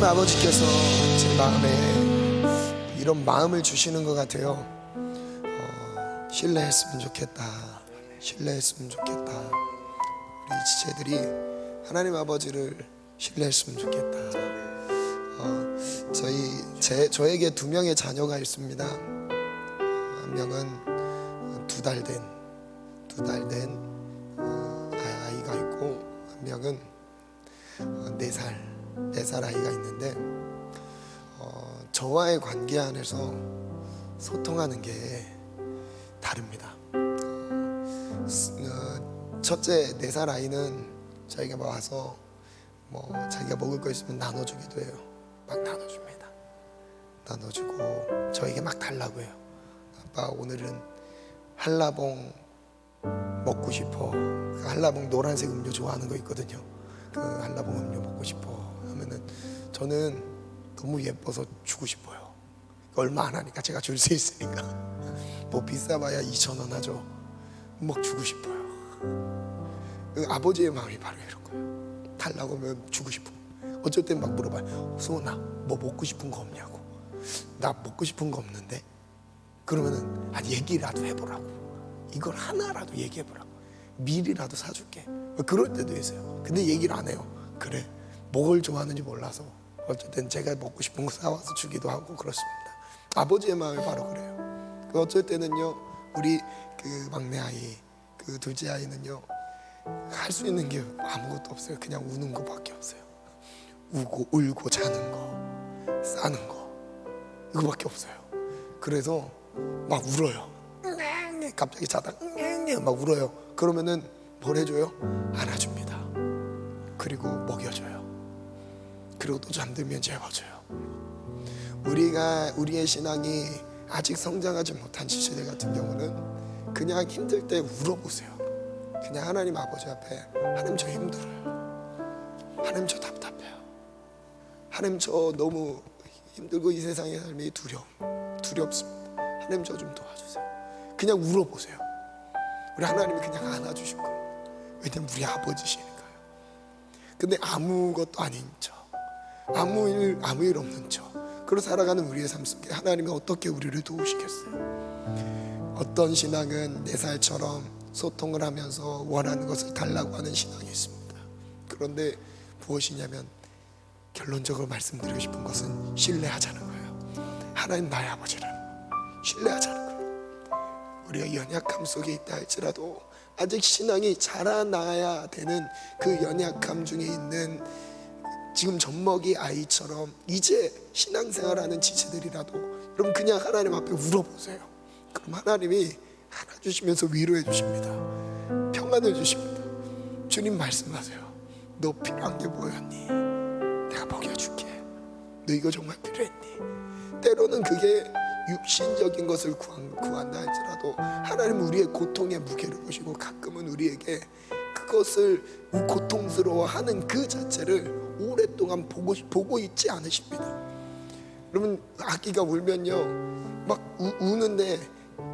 하나님 아버지께서 제 마음에 이런 마음을 주시는 것 같아요. 신뢰했으면 좋겠다. 신뢰했으면 좋겠다. 우리 지체들이 하나님 아버지를 신뢰했으면 좋겠다. 저에게 2명의 자녀가 있습니다. 한 명은 2달 된 아이가 있고, 한 명은 4살 아이가 있는데, 저와의 관계 안에서 소통하는 게 다릅니다. 첫째 4살 아이는 저희가 와서 자기가 먹을 거 있으면 나눠주기도 해요. 막 나눠줍니다. 나눠주고 저에게 막 달라고 해요. 아빠, 오늘은 한라봉 먹고 싶어. 그 한라봉 노란색 음료 좋아하는 거 있거든요. 그 한라봉 음료 먹고 싶어 하면은 저는 너무 예뻐서 주고 싶어요. 얼마 안 하니까 제가 줄 수 있으니까. 뭐 비싸봐야 2,000원 하죠. 막 주고 싶어요. 그 아버지의 마음이 바로 이런 거예요. 달라고 하면 주고 싶어. 어쩔 땐 막 물어봐요. 수원아, 뭐 먹고 싶은 거 없냐고. 나 먹고 싶은 거 없는데. 그러면은 얘기라도 해보라고. 이걸 하나라도 얘기해보라고. 미리라도 사줄게. 그럴 때도 있어요. 근데 얘기를 안 해요. 그래, 뭘 좋아하는지 몰라서 어쨌든 제가 먹고 싶은 거 사와서 주기도 하고 그렇습니다. 아버지의 마음이 바로 그래요. 어쩔 때는요, 우리 그 막내 아이, 그 둘째 아이는요, 할 수 있는 게 아무것도 없어요. 그냥 우는 거밖에 없어요. 울고 자는 거, 싸는 거, 이거밖에 없어요. 그래서 막 울어요. 갑자기 자다 막 울어요. 그러면은 뭘 해줘요? 안아줍니다. 그리고 먹여줘요. 그리고 또 잠들면 재워줘요. 우리의 신앙이 아직 성장하지 못한 지체들 같은 경우는 그냥 힘들 때 울어보세요. 그냥 하나님 아버지 앞에, 하나님 저 힘들어요. 하나님 저 답답해요. 하나님 저 너무 힘들고 이 세상의 삶이 두렵습니다. 하나님 저 좀 도와주세요. 그냥 울어보세요. 우리 하나님이 그냥 안아주실 겁니다. 왜냐면 우리 아버지시니까요. 근데 아무것도 아닌 척, 아무 일 없는 척, 그로 살아가는 우리의 삶 속에 하나님이 어떻게 우리를 도우시겠어요? 어떤 신앙은 4살처럼 소통을 하면서 원하는 것을 달라고 하는 신앙이 있습니다. 그런데 무엇이냐면, 결론적으로 말씀드리고 싶은 것은 신뢰하자는 거예요. 하나님 나의 아버지를 신뢰하자는 거예요. 우리가 연약함 속에 있다 할지라도 아직 신앙이 자라나야 되는 그 연약함 중에 있는 지금 젖먹이 아이처럼 이제 신앙생활하는 지체들이라도 여러분 그냥 하나님 앞에 울어보세요. 그럼 하나님이 안아주시면서 위로해 주십니다. 평안을 주십니다. 주님 말씀하세요. 너 필요한 게 뭐였니? 내가 먹여줄게. 너 이거 정말 필요했니? 때로는 그게 육신적인 것을 구한다 할지라도 하나님은 우리의 고통의 무게를 보시고 가끔은 우리에게 그것을 고통스러워하는 그 자체를 오랫동안 보고 있지 않으십니다. 여러분 아기가 울면요 막 우는데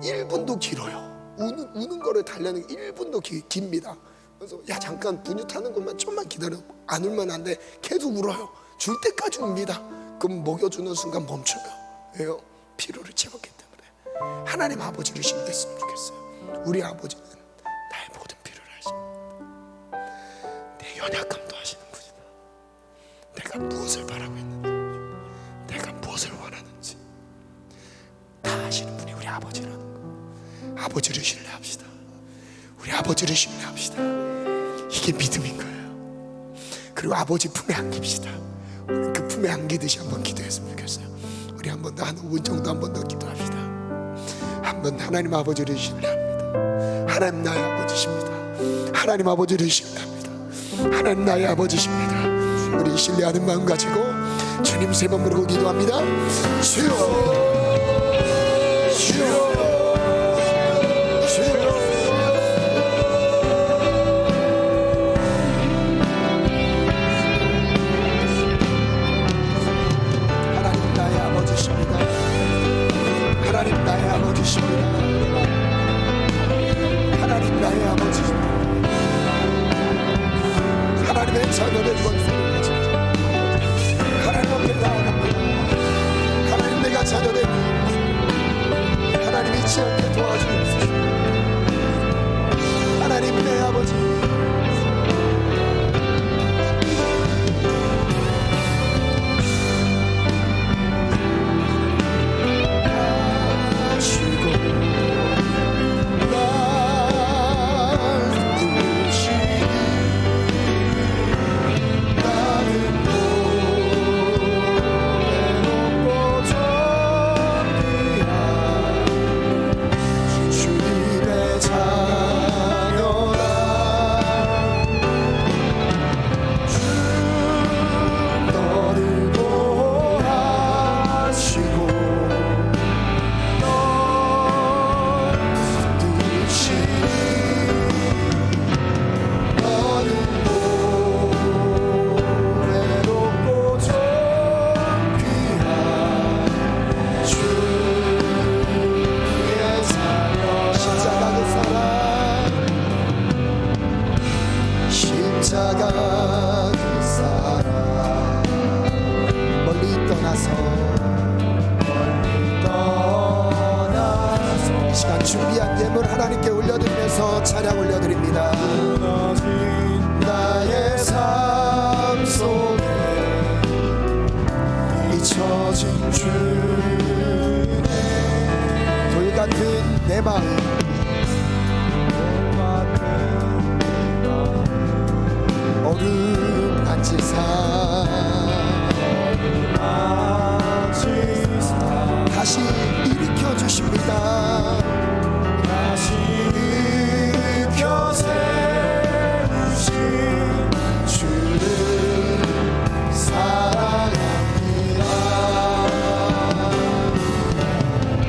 1분도 길어요. 우는 거를 달래는 1분도 깁니다. 그래서 야 잠깐 분유 타는 것만 좀만 기다려. 안 울면 안 돼. 계속 울어요. 줄 때까지 웁니다. 그럼 먹여주는 순간 멈춰요. 왜요? 필요를 채웠기 때문에. 하나님 아버지를 신뢰했으면 좋겠어요. 우리 아버지는 나의 모든 필요를 아십니다. 내 연약함도 아시는 분이다. 내가 무엇을 바라고 있는지, 내가 무엇을 원하는지 다 아시는 분이 우리 아버지라는 거. 아버지를 신뢰합시다. 우리 아버지를 신뢰합시다. 이게 믿음인 거예요. 그리고 아버지 품에 안깁시다. 그 품에 안기듯이 한번 기도했으면 좋겠어요. 우리 한 번 더, 한 5분 정도 한 번 더 기도합시다. 한번 하나님 아버지를 신뢰합니다. 하나님 나의 아버지십니다. 하나님 아버지를 신뢰합니다. 하나님 나의 아버지십니다. 우리 신뢰하는 마음 가지고 주님 3번 부르고 기도합니다. 주여, 주여, 주여. 하나님 나의 아버지십니다. 하나님 나의 아버지십니다. 하나님 나의 아버지십니다. 하나님의 자녀를 원수를 하나님 여자가 그 사람 멀리 떠나서 이 시간 준비한 예물 하나님께 올려드리면서 찬양 올려드립니다. 나의 삶 속에 잊혀진 주의 돌같은 내 마음 어긋난 지사 다시 일으켜 주십니다. 다시 일으켜 세우신 주를 사랑합니다.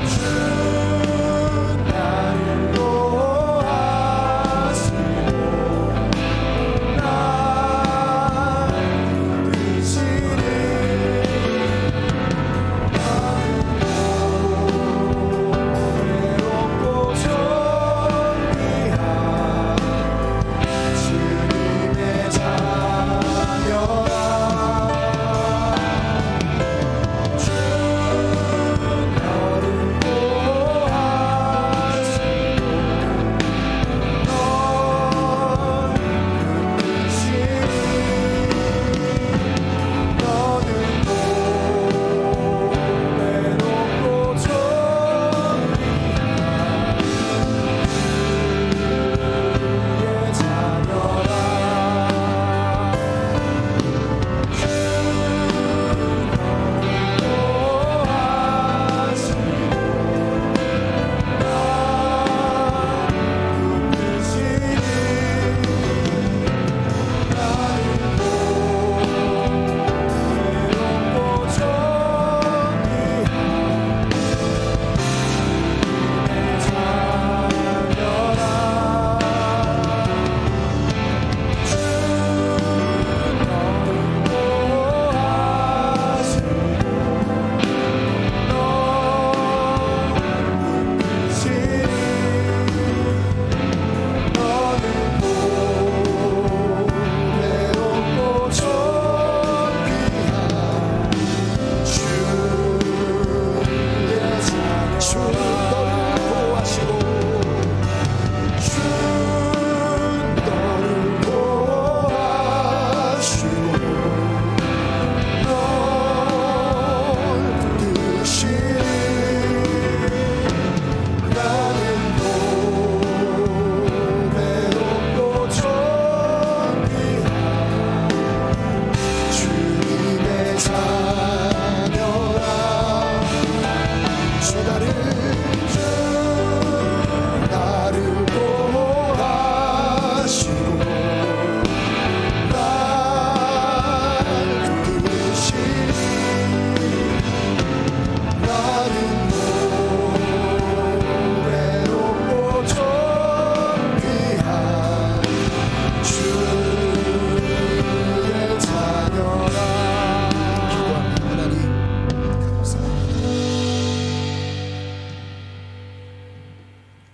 주 나를 보호하시고 날 이끄시니 외롭고 존귀한 주님의 자녀라. 주 너를 보호하시고 널 이끄시니 너는 외롭고 존귀한 주의 자녀라. 주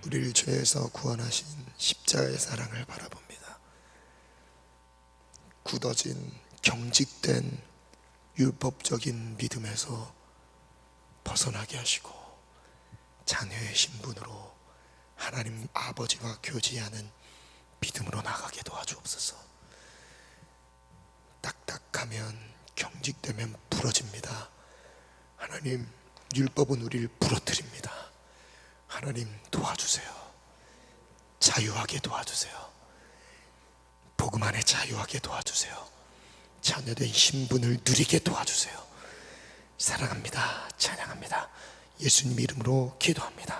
우리를 죄에서 구원하신 십자가의 사랑을 바라봅니다. 굳어진 경직된 율법적인 믿음에서 벗어나게 하시고 자녀의 신분으로 하나님 아버지와 교제하는 믿음으로 나가게 도와주옵소서. 딱딱하면 경직되면 부러집니다. 하나님, 율법은 우리를 부러뜨립니다. 하나님 도와주세요. 자유하게 도와주세요. 복음 안에 자유하게 도와주세요. 자녀된 신분을 누리게 도와주세요. 사랑합니다. 찬양합니다. 예수님 이름으로 기도합니다.